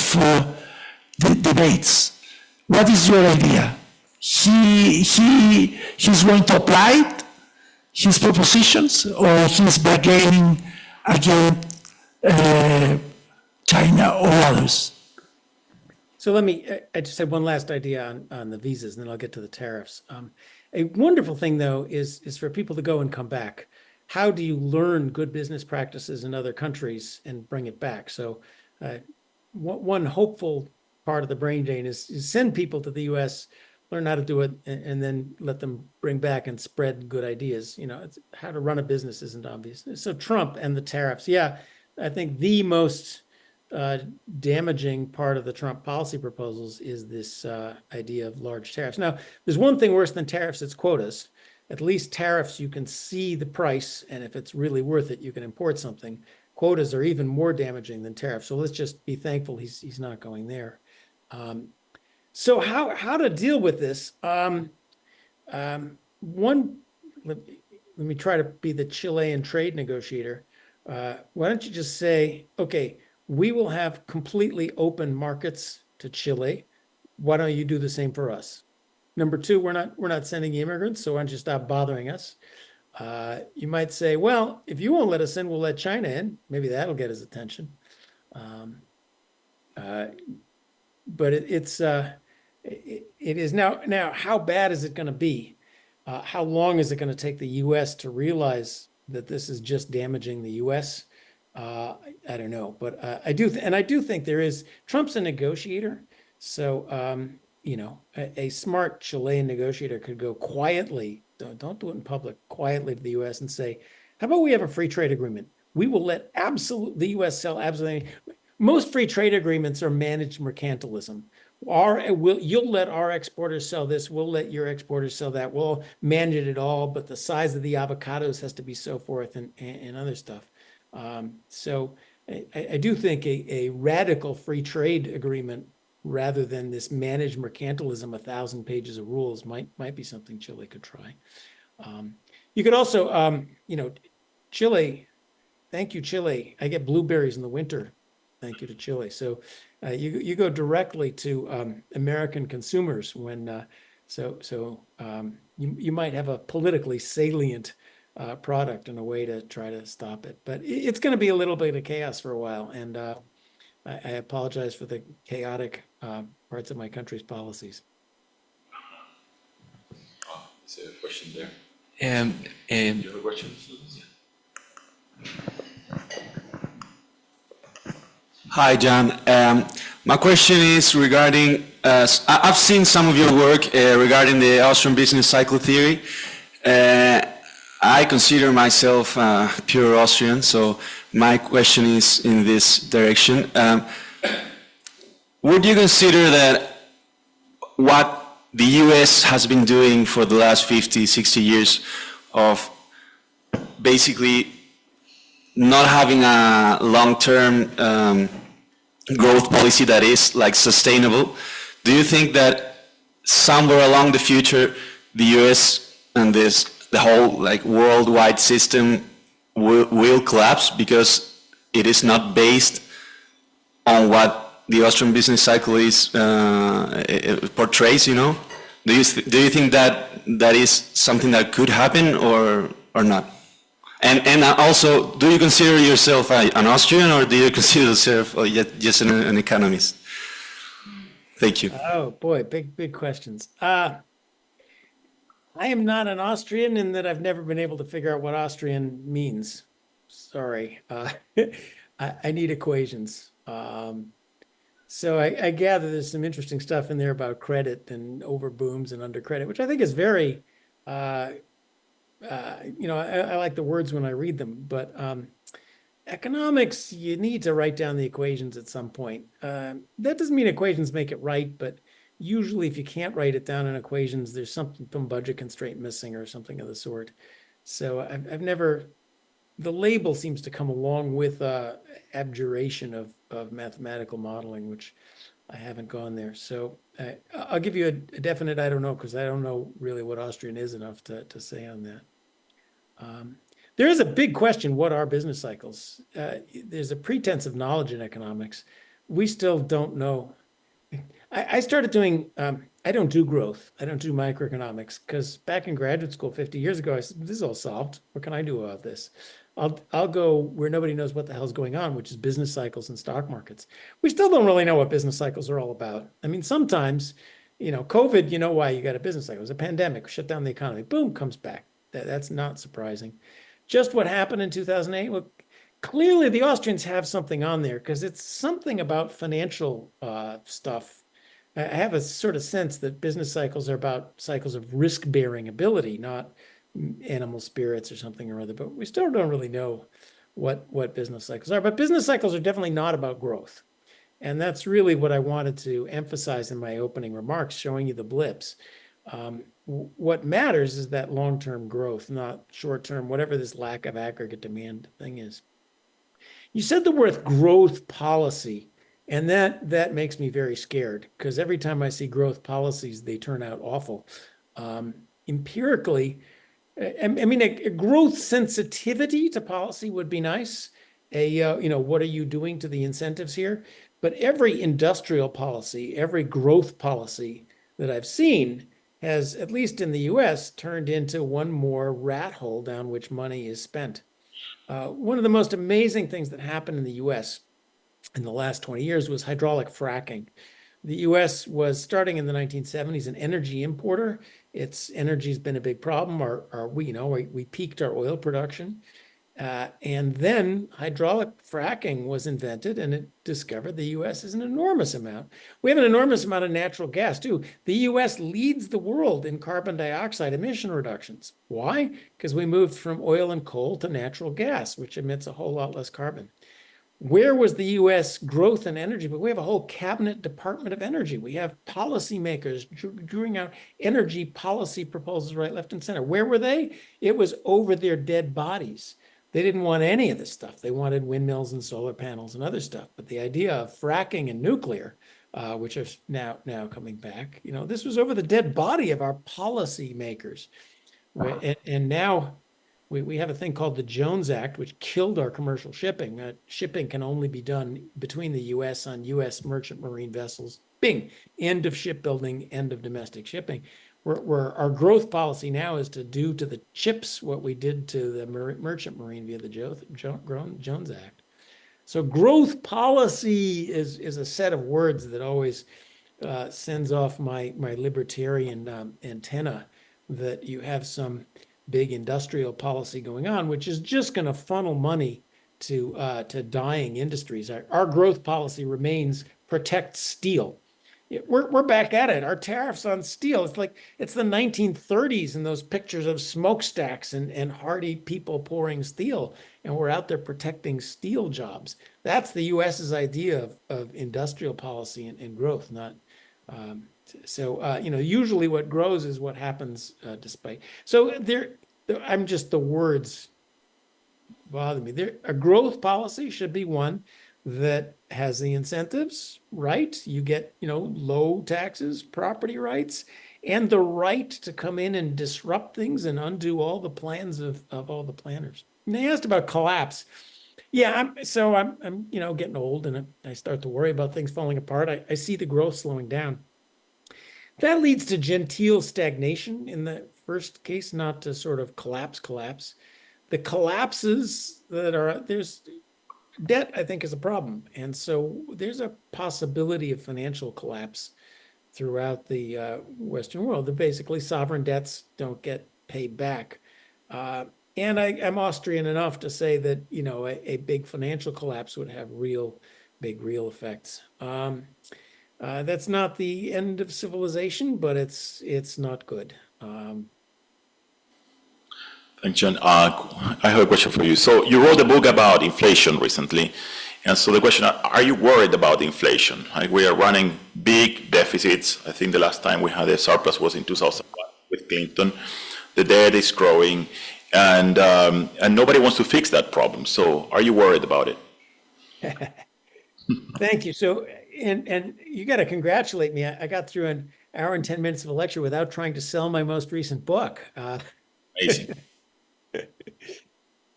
debates. What is your idea? He's going to apply his propositions, or he's bargaining against China or others? So let me, I just had one last idea on the visas, and then I'll get to the tariffs. A wonderful thing, though, is for people to go and come back. How do you learn good business practices in other countries and bring it back? So one hopeful part of the brain drain is send people to the US, learn how to do it, and then let them bring back and spread good ideas. You know, how to run a business isn't obvious. So Trump and the tariffs, yeah, I think the most damaging part of the Trump policy proposals is this idea of large tariffs. Now, there's one thing worse than tariffs, it's quotas. At least tariffs, you can see the price, and if it's really worth it, you can import something. Quotas are even more damaging than tariffs. So let's just be thankful he's not going there. So how to deal with this? Let me try to be the Chilean trade negotiator. Why don't you just say, okay, we will have completely open markets to Chile. Why don't you do the same for us? Number two, we're not sending immigrants, so why don't you stop bothering us? You might say, well, if you won't let us in, we'll let China in. Maybe that'll get his attention. But it is now. How bad is it going to be? How long is it going to take the U.S. to realize that this is just damaging the U.S.? I don't know, but I do think there is. Trump's a negotiator, so you know, a smart Chilean negotiator could go quietly. Don't do it in public. Quietly to the U.S. and say, "How about we have a free trade agreement? We will let the U.S. sell absolutely." Most free trade agreements are managed mercantilism. You'll let our exporters sell this. We'll let your exporters sell that. We'll manage it all, but the size of the avocados has to be so forth and other stuff. So I do think a radical free trade agreement, rather than this managed mercantilism, 1,000 pages of rules, might be something Chile could try. You could also, you know, Chile. Thank you, Chile. I get blueberries in the winter. Thank you to Chile. So you go directly to American consumers when you might have a politically salient product and a way to try to stop it. But it's going to be a little bit of chaos for a while, and I apologize for the chaotic parts of my country's policies. There's a question there. You have a question? Hi, John. My question is regarding, I've seen some of your work regarding the Austrian business cycle theory. I consider myself pure Austrian, so my question is in this direction. Would you consider that what the US has been doing for the last 50, 60 years of basically not having a long-term growth policy that is like sustainable, do you think that somewhere along the future the US and the whole like worldwide system will collapse because it is not based on what the Austrian business cycle is portrays, you know? Do you think that is something that could happen or not? And also, do you consider yourself an Austrian, or do you consider yourself just an economist? Thank you. Oh boy, big questions. I am not an Austrian in that I've never been able to figure out what Austrian means. Sorry. I need equations. So I gather there's some interesting stuff in there about credit and over booms and under credit, which I think is very, you know, I like the words when I read them, but economics, you need to write down the equations at some point. That doesn't mean equations make it right, but usually if you can't write it down in equations, there's some budget constraint missing or something of the sort. So I've never, the label seems to come along with abjuration of mathematical modeling, which I haven't gone there. So I'll give you a definite I don't know, because I don't know really what Austrian is enough to say on that. There is a big question, what are business cycles? There's a pretense of knowledge in economics. We still don't know. I started doing, I don't do growth. I don't do microeconomics, because back in graduate school 50 years ago, I said, this is all solved. What can I do about this? I'll go where nobody knows what the hell's going on, which is business cycles and stock markets. We still don't really know what business cycles are all about. I mean, sometimes, COVID, you know why you got a business cycle. It was a pandemic, shut down the economy, boom, comes back. That's not surprising. Just what happened in 2008, well, clearly the Austrians have something on there, because it's something about financial stuff. I have a sort of sense that business cycles are about cycles of risk-bearing ability, not animal spirits or something or other, but we still don't really know what business cycles are. But business cycles are definitely not about growth. And that's really what I wanted to emphasize in my opening remarks, showing you the blips. What matters is that long-term growth, not short-term, whatever this lack of aggregate demand thing is. You said the word growth policy, and that makes me very scared, because every time I see growth policies, they turn out awful. Empirically, I mean, a growth sensitivity to policy would be nice. What are you doing to the incentives here? But every industrial policy, every growth policy that I've seen has, at least in the US, turned into one more rat hole down which money is spent. One of the most amazing things that happened in the US in the last 20 years was hydraulic fracking. The US was, starting in the 1970s, an energy importer. Its energy has been a big problem. We peaked our oil production. And then hydraulic fracking was invented, and it discovered the US is an enormous amount. We have an enormous amount of natural gas, too. The US leads the world in carbon dioxide emission reductions. Why? Because we moved from oil and coal to natural gas, which emits a whole lot less carbon. Where was the US growth in energy? But we have a whole cabinet department of energy. We have policymakers drawing out energy policy proposals right, left, and center. Where were they? It was over their dead bodies. They didn't want any of this stuff. They wanted windmills and solar panels and other stuff. But the idea of fracking and nuclear, which are now coming back, this was over the dead body of our policymakers. And now we have a thing called the Jones Act, which killed our commercial shipping. Shipping can only be done between the US on US merchant marine vessels. Bing, end of shipbuilding, end of domestic shipping. Where our growth policy now is to do to the ships what we did to the merchant marine via the Jones Act. So growth policy is a set of words that always sends off my libertarian antenna, that you have some big industrial policy going on, which is just going to funnel money to dying industries. Our growth policy remains protect steel. We're back at it. Our tariffs on steel, it's the 1930s and those pictures of smokestacks and hardy people pouring steel, and we're out there protecting steel jobs. That's the US's idea of industrial policy and growth, not usually what grows is what happens despite. So I'm just, the words bother me. A growth policy should be one that has the incentives, right? You get, low taxes, property rights, and the right to come in and disrupt things and undo all the plans of all the planners. And they asked about collapse. Yeah, I'm getting old, and I start to worry about things falling apart. I see the growth slowing down. That leads to genteel stagnation in the first case, not to sort of collapse. The collapses there's debt, I think, is a problem. And so there's a possibility of financial collapse throughout the Western world. That basically sovereign debts don't get paid back. And I'm Austrian enough to say that, a big financial collapse would have real effects. That's not the end of civilization, but it's not good. Thanks, John. I have a question for you. So you wrote a book about inflation recently, And so the question, are you worried about inflation? Like, we are running big deficits. I think the last time we had a surplus was in 2001 with Clinton. The debt is growing, and nobody wants to fix that problem. So are you worried about it? Thank you. So, and you got to congratulate me. I got through an hour and 10 minutes of a lecture without trying to sell my most recent book. Amazing.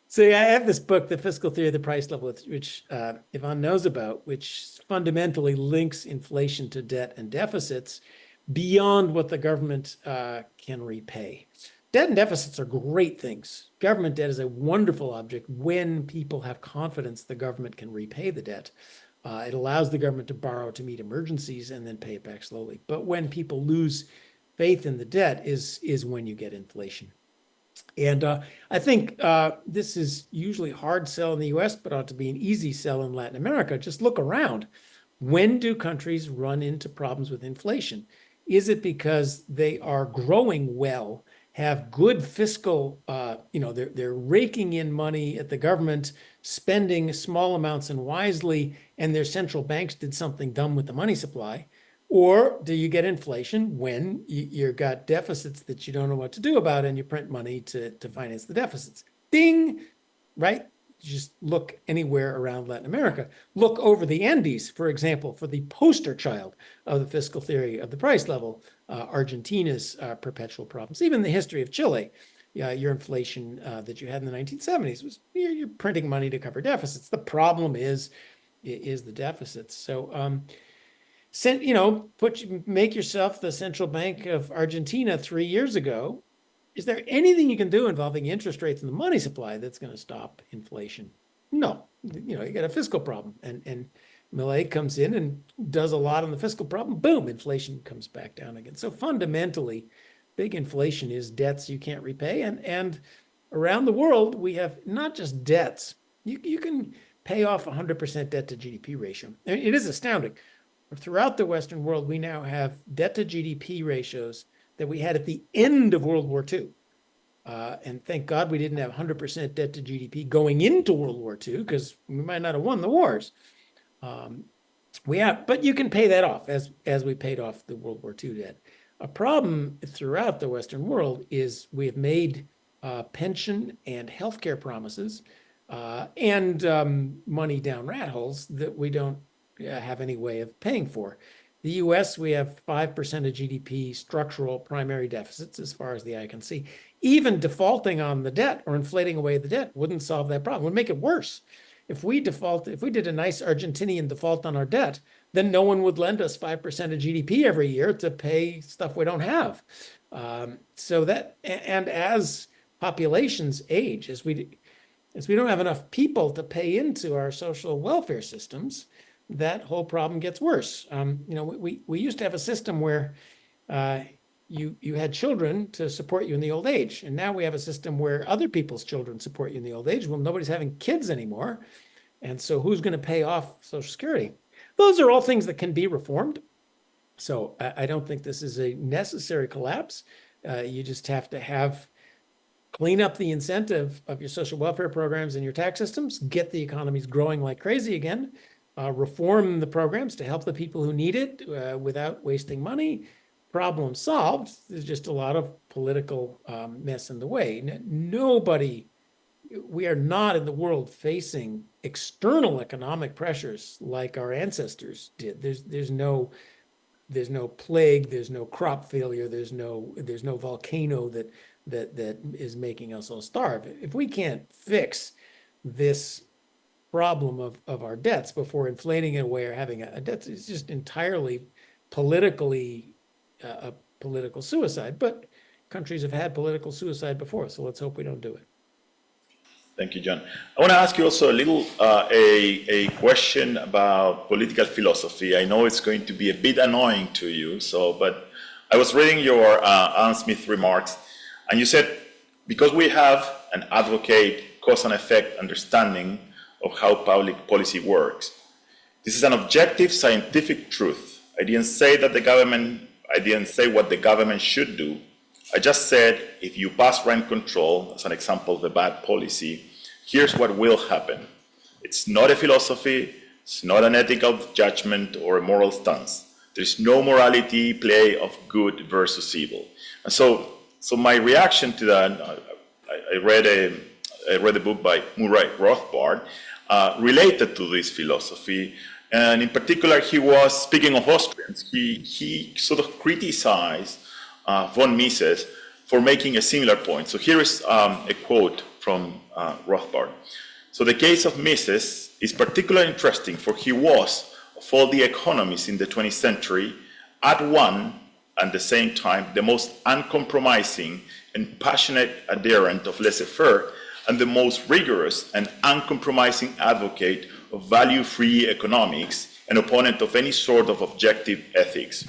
So yeah, I have this book, The Fiscal Theory of the Price Level, which Yvonne knows about, which fundamentally links inflation to debt and deficits beyond what the government can repay. Debt and deficits are great things. Government debt is a wonderful object when people have confidence the government can repay the debt. It allows the government to borrow to meet emergencies and then pay it back slowly. But when people lose faith in the debt is when you get inflation. And I think this is usually a hard sell in the US, but ought to be an easy sell in Latin America. Just look around. When do countries run into problems with inflation? Is it because they are growing well, have good fiscal, they're raking in money at the government, spending small amounts and wisely, and their central banks did something dumb with the money supply? Or do you get inflation when you've got deficits that you don't know what to do about and you print money to finance the deficits? Ding, right? Just look anywhere around Latin America. Look over the Andes, for example, for the poster child of the fiscal theory of the price level, Argentina's perpetual problems. Even the history of Chile, your inflation that you had in the 1970s was you're printing money to cover deficits. The problem is the deficits. So, make yourself the central bank of Argentina 3 years ago. Is there anything you can do involving interest rates and the money supply that's going to stop inflation? No. You got a fiscal problem, and Milei comes in and does a lot on the fiscal problem. Boom, inflation comes back down again. So fundamentally, big inflation is debts you can't repay, and around the world we have not just debts. You can pay off 100% debt to GDP ratio. I mean, it is astounding. Throughout the Western world, we now have debt to GDP ratios that we had at the end of World War II. And thank God we didn't have 100% debt to GDP going into World War II, because we might not have won the wars. But you can pay that off as we paid off the World War II debt. A problem throughout the Western world is we have made pension and healthcare promises and money down rat holes that we don't have any way of paying for. The US, we have 5% of GDP structural primary deficits as far as the eye can see. Even defaulting on the debt or inflating away the debt wouldn't solve that problem, would make it worse. If we did a nice Argentinian default on our debt, then no one would lend us 5% of GDP every year to pay stuff we don't have. And as populations age, as we don't have enough people to pay into our social welfare systems, that whole problem gets worse. We used to have a system where you had children to support you in the old age, and now we have a system where other people's children support you in the old age. Well, nobody's having kids anymore, and so who's going to pay off Social Security? Those are all things that can be reformed. So I don't think this is a necessary collapse. You just have to clean up the incentive of your social welfare programs and your tax systems, get the economies growing like crazy again, reform the programs to help the people who need it without wasting money. Problem solved. There's just a lot of political mess in the way. We are not in the world facing external economic pressures like our ancestors did. There's no plague, there's no crop failure, there's no volcano that is making us all starve. If we can't fix this problem of our debts before inflating it away or having a debt, it's just entirely politically a political suicide. But countries have had political suicide before, so let's hope we don't do it. Thank you, John. I want to ask you also a question about political philosophy. I know it's going to be a bit annoying to you, but I was reading your Adam Smith remarks, and you said, because we have an advocate cause and effect understanding of how public policy works, this is an objective scientific truth. I didn't say what the government should do. I just said, if you pass rent control, as an example of a bad policy, here's what will happen. It's not a philosophy, it's not an ethical judgment or a moral stance. There's no morality play of good versus evil. And so my reaction to that, I read a book by Murray Rothbard related to this philosophy, and in particular, he was speaking of Austrians. He sort of criticized von Mises for making a similar point. So here is a quote from Rothbard. So the case of Mises is particularly interesting, for he was, of all the economists in the 20th century, at one and the same time the most uncompromising and passionate adherent of laissez-faire and the most rigorous and uncompromising advocate of value-free economics, an opponent of any sort of objective ethics.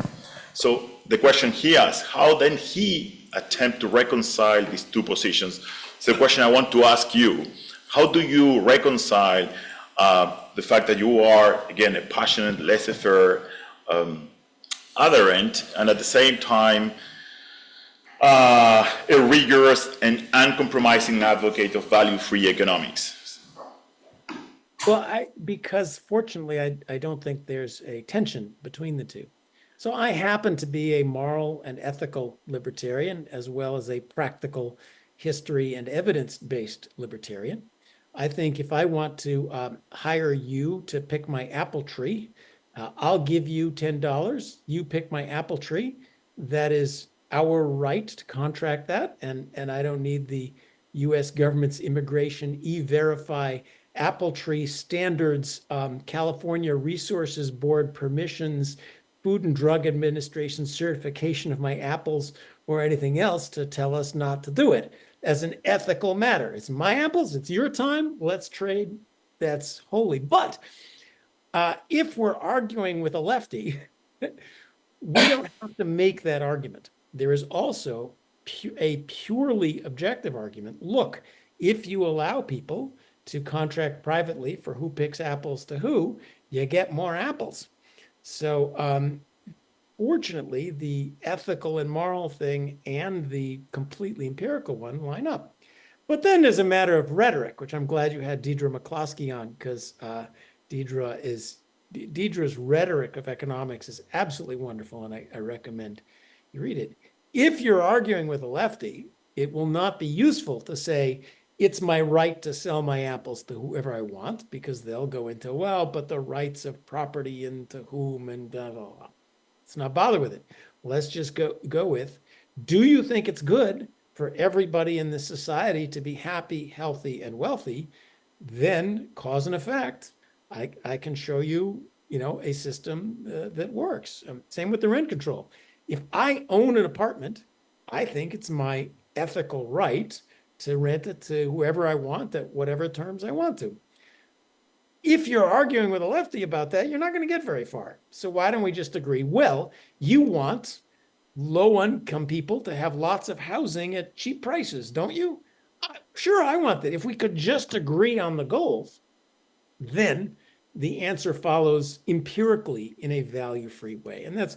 So the question he asks, how then he attempt to reconcile these two positions? So the question I want to ask you, how do you reconcile the fact that you are, again, a passionate, laissez-faire adherent, and at the same time, a rigorous and uncompromising advocate of value-free economics? Well, because fortunately, I don't think there's a tension between the two. So I happen to be a moral and ethical libertarian, as well as a practical history and evidence-based libertarian. I think if I want to hire you to pick my apple tree, I'll give you $10. You pick my apple tree. That is our right to contract that. And I don't need the US government's immigration e-verify apple tree standards, California Resources Board permissions, Food and Drug Administration certification of my apples, or anything else to tell us not to do it as an ethical matter. It's my apples, it's your time, let's trade. That's holy. But if we're arguing with a lefty, we don't have to make that argument. There is also a purely objective argument. Look, if you allow people to contract privately for who picks apples to who, you get more apples. So fortunately, the ethical and moral thing and the completely empirical one line up. But then there's a matter of rhetoric, which I'm glad you had Deidre McCloskey on, because Deidre's rhetoric of economics is absolutely wonderful, and I recommend you read it. If you're arguing with a lefty, it will not be useful to say, it's my right to sell my apples to whoever I want, because they'll go into, well, but the rights of property and to whom and blah, blah, blah. Let's not bother with it. Let's just go with, do you think it's good for everybody in this society to be happy, healthy, and wealthy? Then cause and effect. I can show you, a system that works. Same with the rent control. If I own an apartment, I think it's my ethical right to rent it to whoever I want at whatever terms I want to. If you're arguing with a lefty about that, you're not going to get very far. So why don't we just agree? Well, you want low-income people to have lots of housing at cheap prices, don't you? Sure, I want that. If we could just agree on the goals, then the answer follows empirically in a value-free way. And that's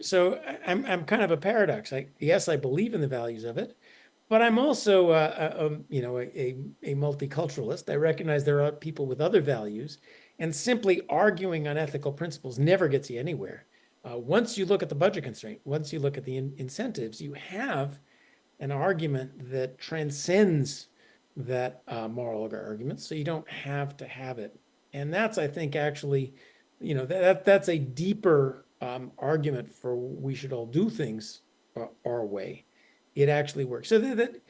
so I'm kind of a paradox. Yes, I believe in the values of it, but I'm also a multiculturalist. I recognize there are people with other values, and simply arguing on ethical principles never gets you anywhere. Once you look at the budget constraint, once you look at the incentives, you have an argument that transcends that moral argument, so you don't have to have it. And that's, I think, actually, that's a deeper argument for we should all do things our way. It actually works. So that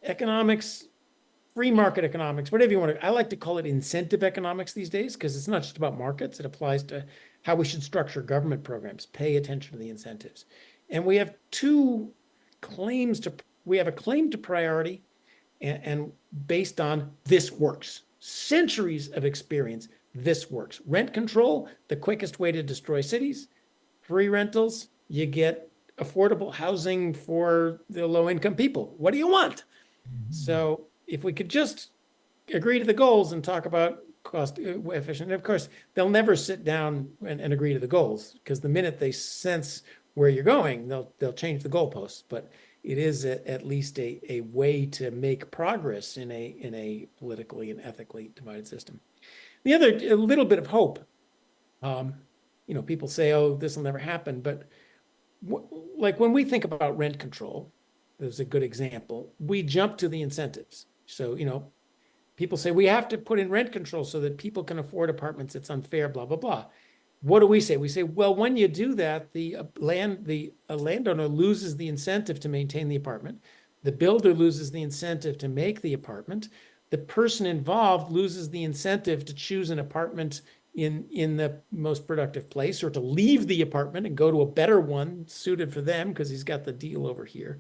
economics, free market economics, whatever you want to, I like to call it incentive economics these days, because it's not just about markets. It applies to how we should structure government programs. Pay attention to the incentives. And we have we have a claim to priority and based on this works. Centuries of experience, this works. Rent control, the quickest way to destroy cities. Free rentals, you get affordable housing for the low-income people. What do you want? So if we could just agree to the goals and talk about cost efficient, of course, they'll never sit down and agree to the goals, because the minute they sense where you're going, they'll change the goalposts. But it is at least a way to make progress in a politically and ethically divided system. The other, a little bit of hope. You know, people say, oh, this will never happen. But like when we think about rent control, there's a good example, we jump to the incentives. So, you know, people say we have to put in rent control so that people can afford apartments. It's unfair, blah, blah, blah. What do we say? We say, well, when you do that, the landowner loses the incentive to maintain the apartment. The builder loses the incentive to make the apartment. The person involved loses the incentive to choose an apartment in the most productive place, or to leave the apartment and go to a better one suited for them because he's got the deal over here.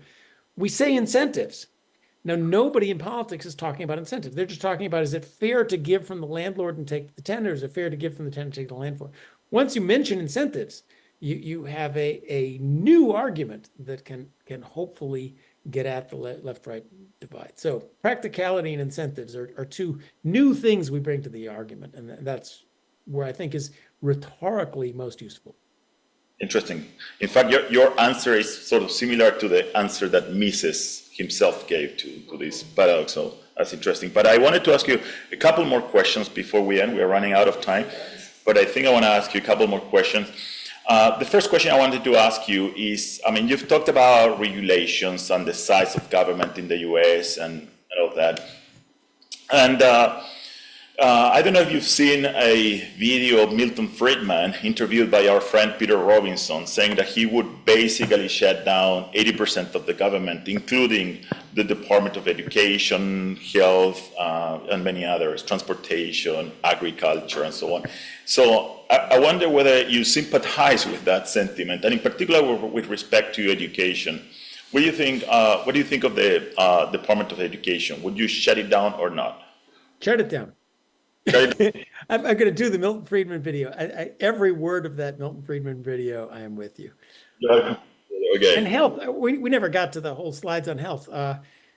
We say incentives. Now, nobody in politics is talking about incentives. They're just talking about, is it fair to give from the landlord and take the tenant, or is it fair to give from the tenant and take the landlord? Once you mention incentives, you have a new argument that can hopefully get at the left-right divide. So practicality and incentives are two new things we bring to the argument, and that's where I think is rhetorically most useful. Interesting. In fact, your answer is sort of similar to the answer that Mises himself gave to this paradox. So that's interesting. But I wanted to ask you a couple more questions before we end. We are running out of time. But I think I want to ask you a couple more questions. The first question I wanted to ask you is, I mean, you've talked about regulations and the size of government in the US and all of that. And I don't know if you've seen a video of Milton Friedman interviewed by our friend Peter Robinson, saying that he would basically shut down 80% of the government, including the Department of Education, Health, and many others, transportation, agriculture, and so on. So I wonder whether you sympathize with that sentiment, and in particular with respect to education. What do you think of the Department of Education? Would you shut it down or not? Shut it down. I'm going to do the Milton Friedman video. Every word of that Milton Friedman video, I am with you. Okay. And health, we never got to the whole slides on health.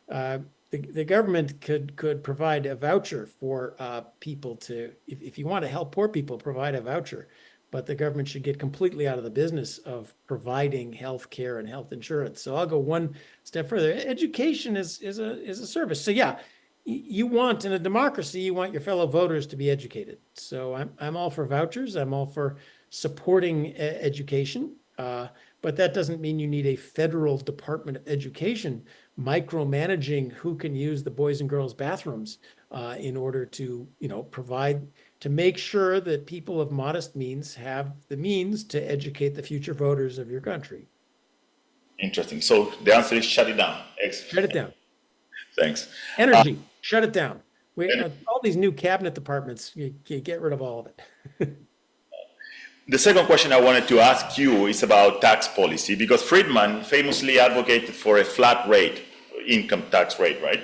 The government could provide a voucher for people to, if you want to help poor people, provide a voucher. But the government should get completely out of the business of providing health care and health insurance. So I'll go one step further. Education is a service. So yeah. You want, in a democracy, you want your fellow voters to be educated. So I'm all for vouchers. I'm all for supporting education. But that doesn't mean you need a federal Department of Education micromanaging who can use the boys and girls bathrooms in order to, provide, to make sure that people of modest means have the means to educate the future voters of your country. Interesting. So the answer is shut it down. Excellent. Shut it down. Thanks. Energy. Shut it down. All these new cabinet departments, you get rid of all of it. The second question I wanted to ask you is about tax policy, because Friedman famously advocated for a flat rate, income tax rate, right?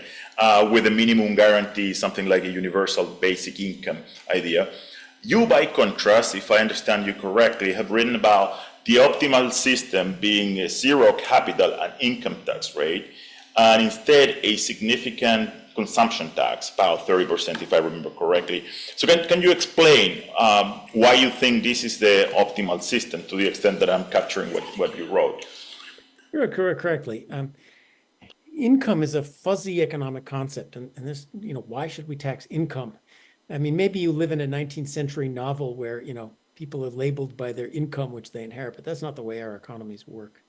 With a minimum guarantee, something like a universal basic income idea. You, by contrast, if I understand you correctly, have written about the optimal system being a zero capital and income tax rate, and instead a significant consumption tax, about 30%, if I remember correctly. So can you explain why you think this is the optimal system, to the extent that I'm capturing what you wrote? You're correctly. Income is a fuzzy economic concept, and this, why should we tax income? I mean, maybe you live in a 19th century novel where, people are labeled by their income, which they inherit, but that's not the way our economies work.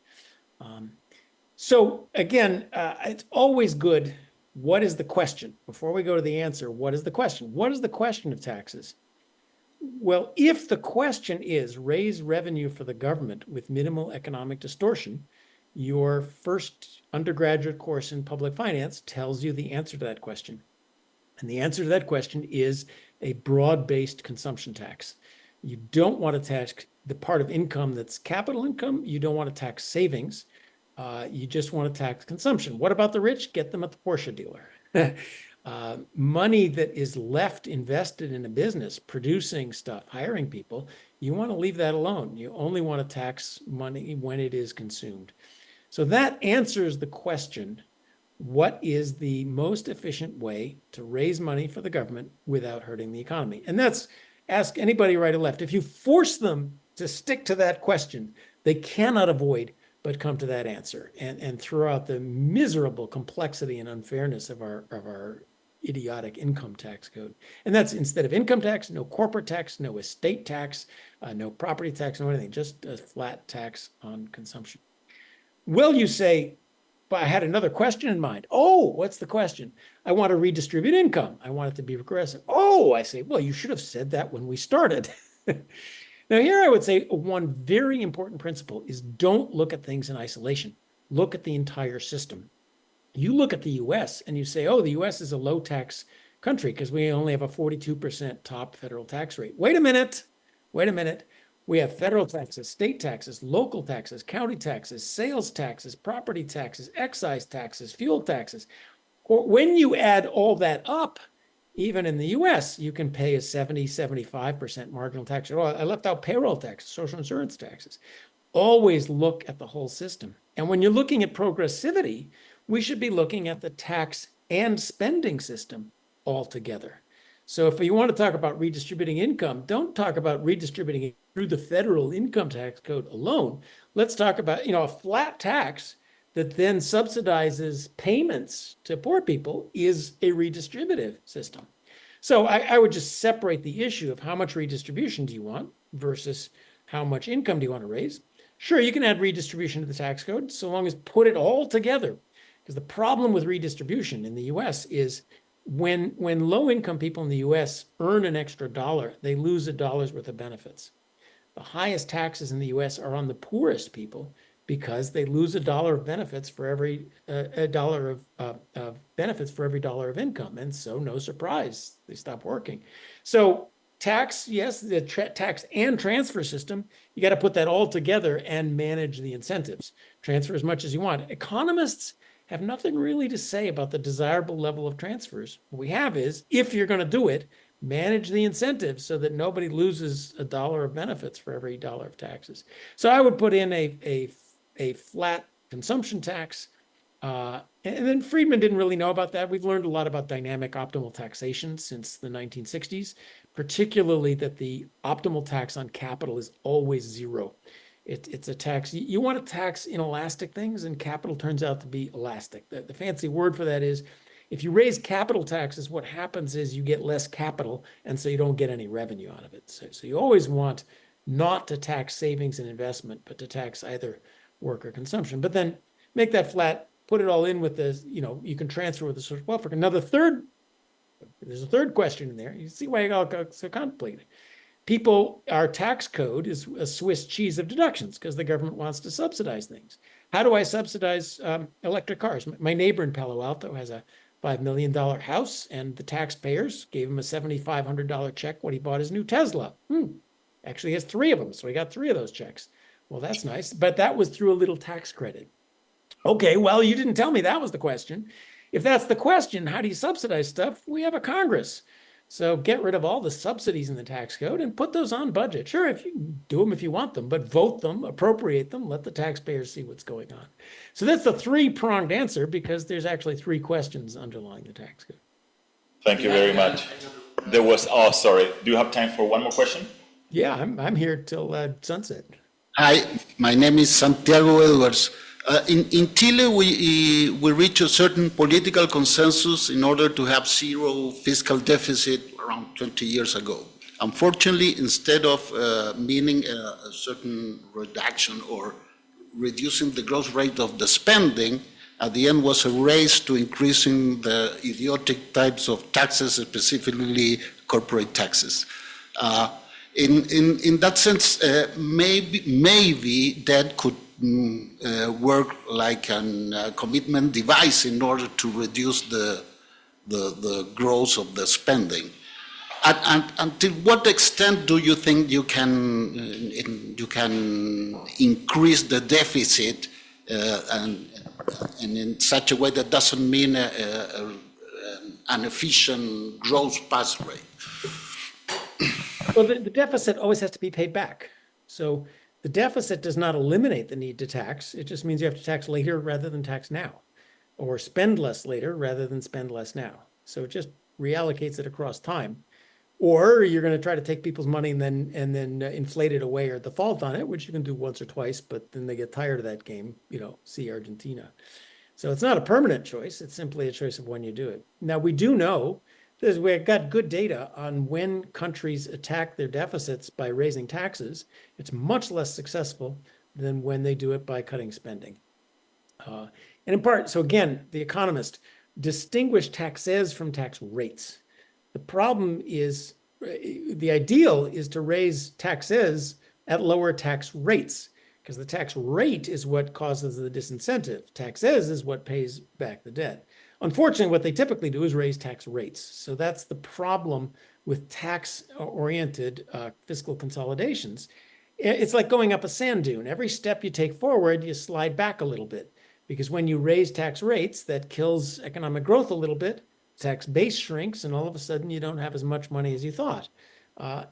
So again, it's always good. What is the question? Before we go to the answer, what is the question? What is the question of taxes? Well, if the question is raise revenue for the government with minimal economic distortion, your first undergraduate course in public finance tells you the answer to that question. And the answer to that question is a broad-based consumption tax. You don't want to tax the part of income that's capital income. You don't want to tax savings. You just want to tax consumption. What about the rich? Get them at the Porsche dealer. Money that is left invested in a business, producing stuff, hiring people, you want to leave that alone. You only want to tax money when it is consumed. So that answers the question, what is the most efficient way to raise money for the government without hurting the economy? And that's, ask anybody right or left. If you force them to stick to that question, they cannot avoid but come to that answer and throw out the miserable complexity and unfairness of our idiotic income tax code. And that's instead of income tax, no corporate tax, no estate tax, no property tax, no anything, just a flat tax on consumption. Well, you say, but I had another question in mind. Oh, what's the question? I want to redistribute income. I want it to be regressive. Oh, I say, well, you should have said that when we started. Now, here I would say one very important principle is don't look at things in isolation. Look at the entire system. You look at the US and you say, oh, the US is a low tax country because we only have a 42% top federal tax rate. Wait a minute. We have federal taxes, state taxes, local taxes, county taxes, sales taxes, property taxes, excise taxes, fuel taxes. When you add all that up, even in the US, you can pay a 70, 75% marginal tax. Oh, I left out payroll taxes, social insurance taxes. Always look at the whole system. And when you're looking at progressivity, we should be looking at the tax and spending system altogether. So if you want to talk about redistributing income, don't talk about redistributing it through the federal income tax code alone. Let's talk about, a flat tax that then subsidizes payments to poor people is a redistributive system. So I would just separate the issue of how much redistribution do you want versus how much income do you want to raise. Sure, you can add redistribution to the tax code so long as put it all together. Because the problem with redistribution in the US is when low-income people in the US earn an extra dollar, they lose $1 worth of benefits. The highest taxes in the US are on the poorest people because they lose $1 of benefits for every $1 of benefits for every $1 of income. And so no surprise, they stop working. So tax, yes, the tax and transfer system, you got to put that all together and manage the incentives. Transfer as much as you want. Economists have nothing really to say about the desirable level of transfers. What we have is, if you're going to do it, manage the incentives so that nobody loses $1 of benefits for every $1 of taxes. So I would put in a flat consumption tax. And then Friedman didn't really know about that. We've learned a lot about dynamic optimal taxation since the 1960s, particularly that the optimal tax on capital is always zero. It's a tax. You want to tax inelastic things, and capital turns out to be elastic. The fancy word for that is, if you raise capital taxes, what happens is you get less capital, and so you don't get any revenue out of it. So you always want not to tax savings and investment, but to tax either work or consumption. But then make that flat, put it all in with the, you can transfer with the social welfare. There's a third question in there. You see why it all got so complicated. Our tax code is a Swiss cheese of deductions because the government wants to subsidize things. How do I subsidize electric cars? My neighbor in Palo Alto has a $5 million house, and the taxpayers gave him a $7,500 check when he bought his new Tesla. Actually, he has 3 of them, so he got 3 of those checks. Well, that's nice, but that was through a little tax credit. Okay, well, you didn't tell me that was the question. If that's the question, how do you subsidize stuff? We have a Congress. So get rid of all the subsidies in the tax code and put those on budget. Sure, if you do them if you want them, but vote them, appropriate them, let the taxpayers see what's going on. So that's the 3-pronged answer because there's actually 3 questions underlying the tax code. Thank you very much. Sorry. Do you have time for one more question? Yeah, I'm here till sunset. Hi, my name is Santiago Edwards. In Chile, we reached a certain political consensus in order to have 0 fiscal deficit around 20 years ago. Unfortunately, instead of meaning a certain reduction or reducing the growth rate of the spending, at the end was a race to increasing the idiotic types of taxes, specifically corporate taxes. In that sense, maybe that could work like a commitment device in order to reduce the growth of the spending. And to what extent do you think you can increase the deficit and in such a way that doesn't mean an efficient growth path rate? Well, the deficit always has to be paid back. So the deficit does not eliminate the need to tax. It just means you have to tax later rather than tax now, or spend less later rather than spend less now. So it just reallocates it across time. Or you're going to try to take people's money and then inflate it away or default on it, which you can do once or twice, but then they get tired of that game, see Argentina. So it's not a permanent choice. It's simply a choice of when you do it. Now, we do know we've got good data on when countries attack their deficits by raising taxes. It's much less successful than when they do it by cutting spending. And in part, so again, The Economist distinguished taxes from tax rates. The problem is, the ideal is to raise taxes at lower tax rates, because the tax rate is what causes the disincentive. Taxes is what pays back the debt. Unfortunately, what they typically do is raise tax rates. So that's the problem with tax-oriented fiscal consolidations. It's like going up a sand dune. Every step you take forward, you slide back a little bit, because when you raise tax rates, that kills economic growth a little bit. Tax base shrinks, and all of a sudden you don't have as much money as you thought.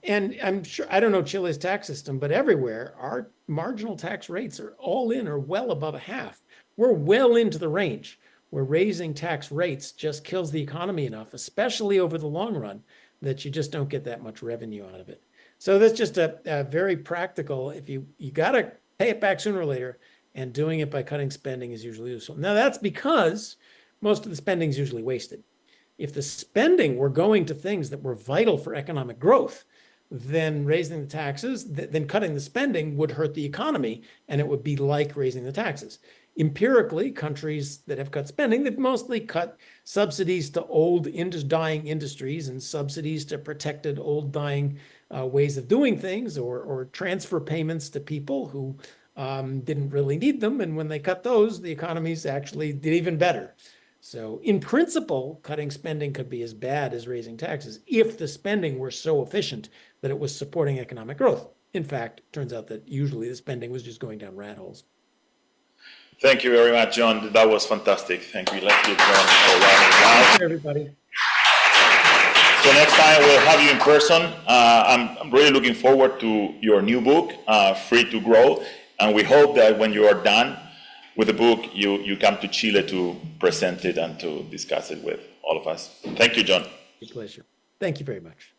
And I'm sure, I don't know Chile's tax system, but everywhere our marginal tax rates are all in or well above a half. We're well into the range where raising tax rates just kills the economy enough, especially over the long run, that you just don't get that much revenue out of it. So that's just a very practical, if you got to pay it back sooner or later, and doing it by cutting spending is usually useful. Now that's because most of the spending is usually wasted. If the spending were going to things that were vital for economic growth, then raising the taxes, then cutting the spending would hurt the economy, and it would be like raising the taxes. Empirically, countries that have cut spending, they've mostly cut subsidies to old dying industries and subsidies to protected old dying ways of doing things, or transfer payments to people who didn't really need them. And when they cut those, the economies actually did even better. So in principle, cutting spending could be as bad as raising taxes if the spending were so efficient that it was supporting economic growth. In fact, it turns out that usually the spending was just going down rat holes. Thank you very much, John. That was fantastic. Thank you. Let's give John a round of applause. Thank you, everybody. So next time we'll have you in person. I'm really looking forward to your new book, Free to Grow. And we hope that when you are done with the book, you come to Chile to present it and to discuss it with all of us. Thank you, John. It's a pleasure. Thank you very much.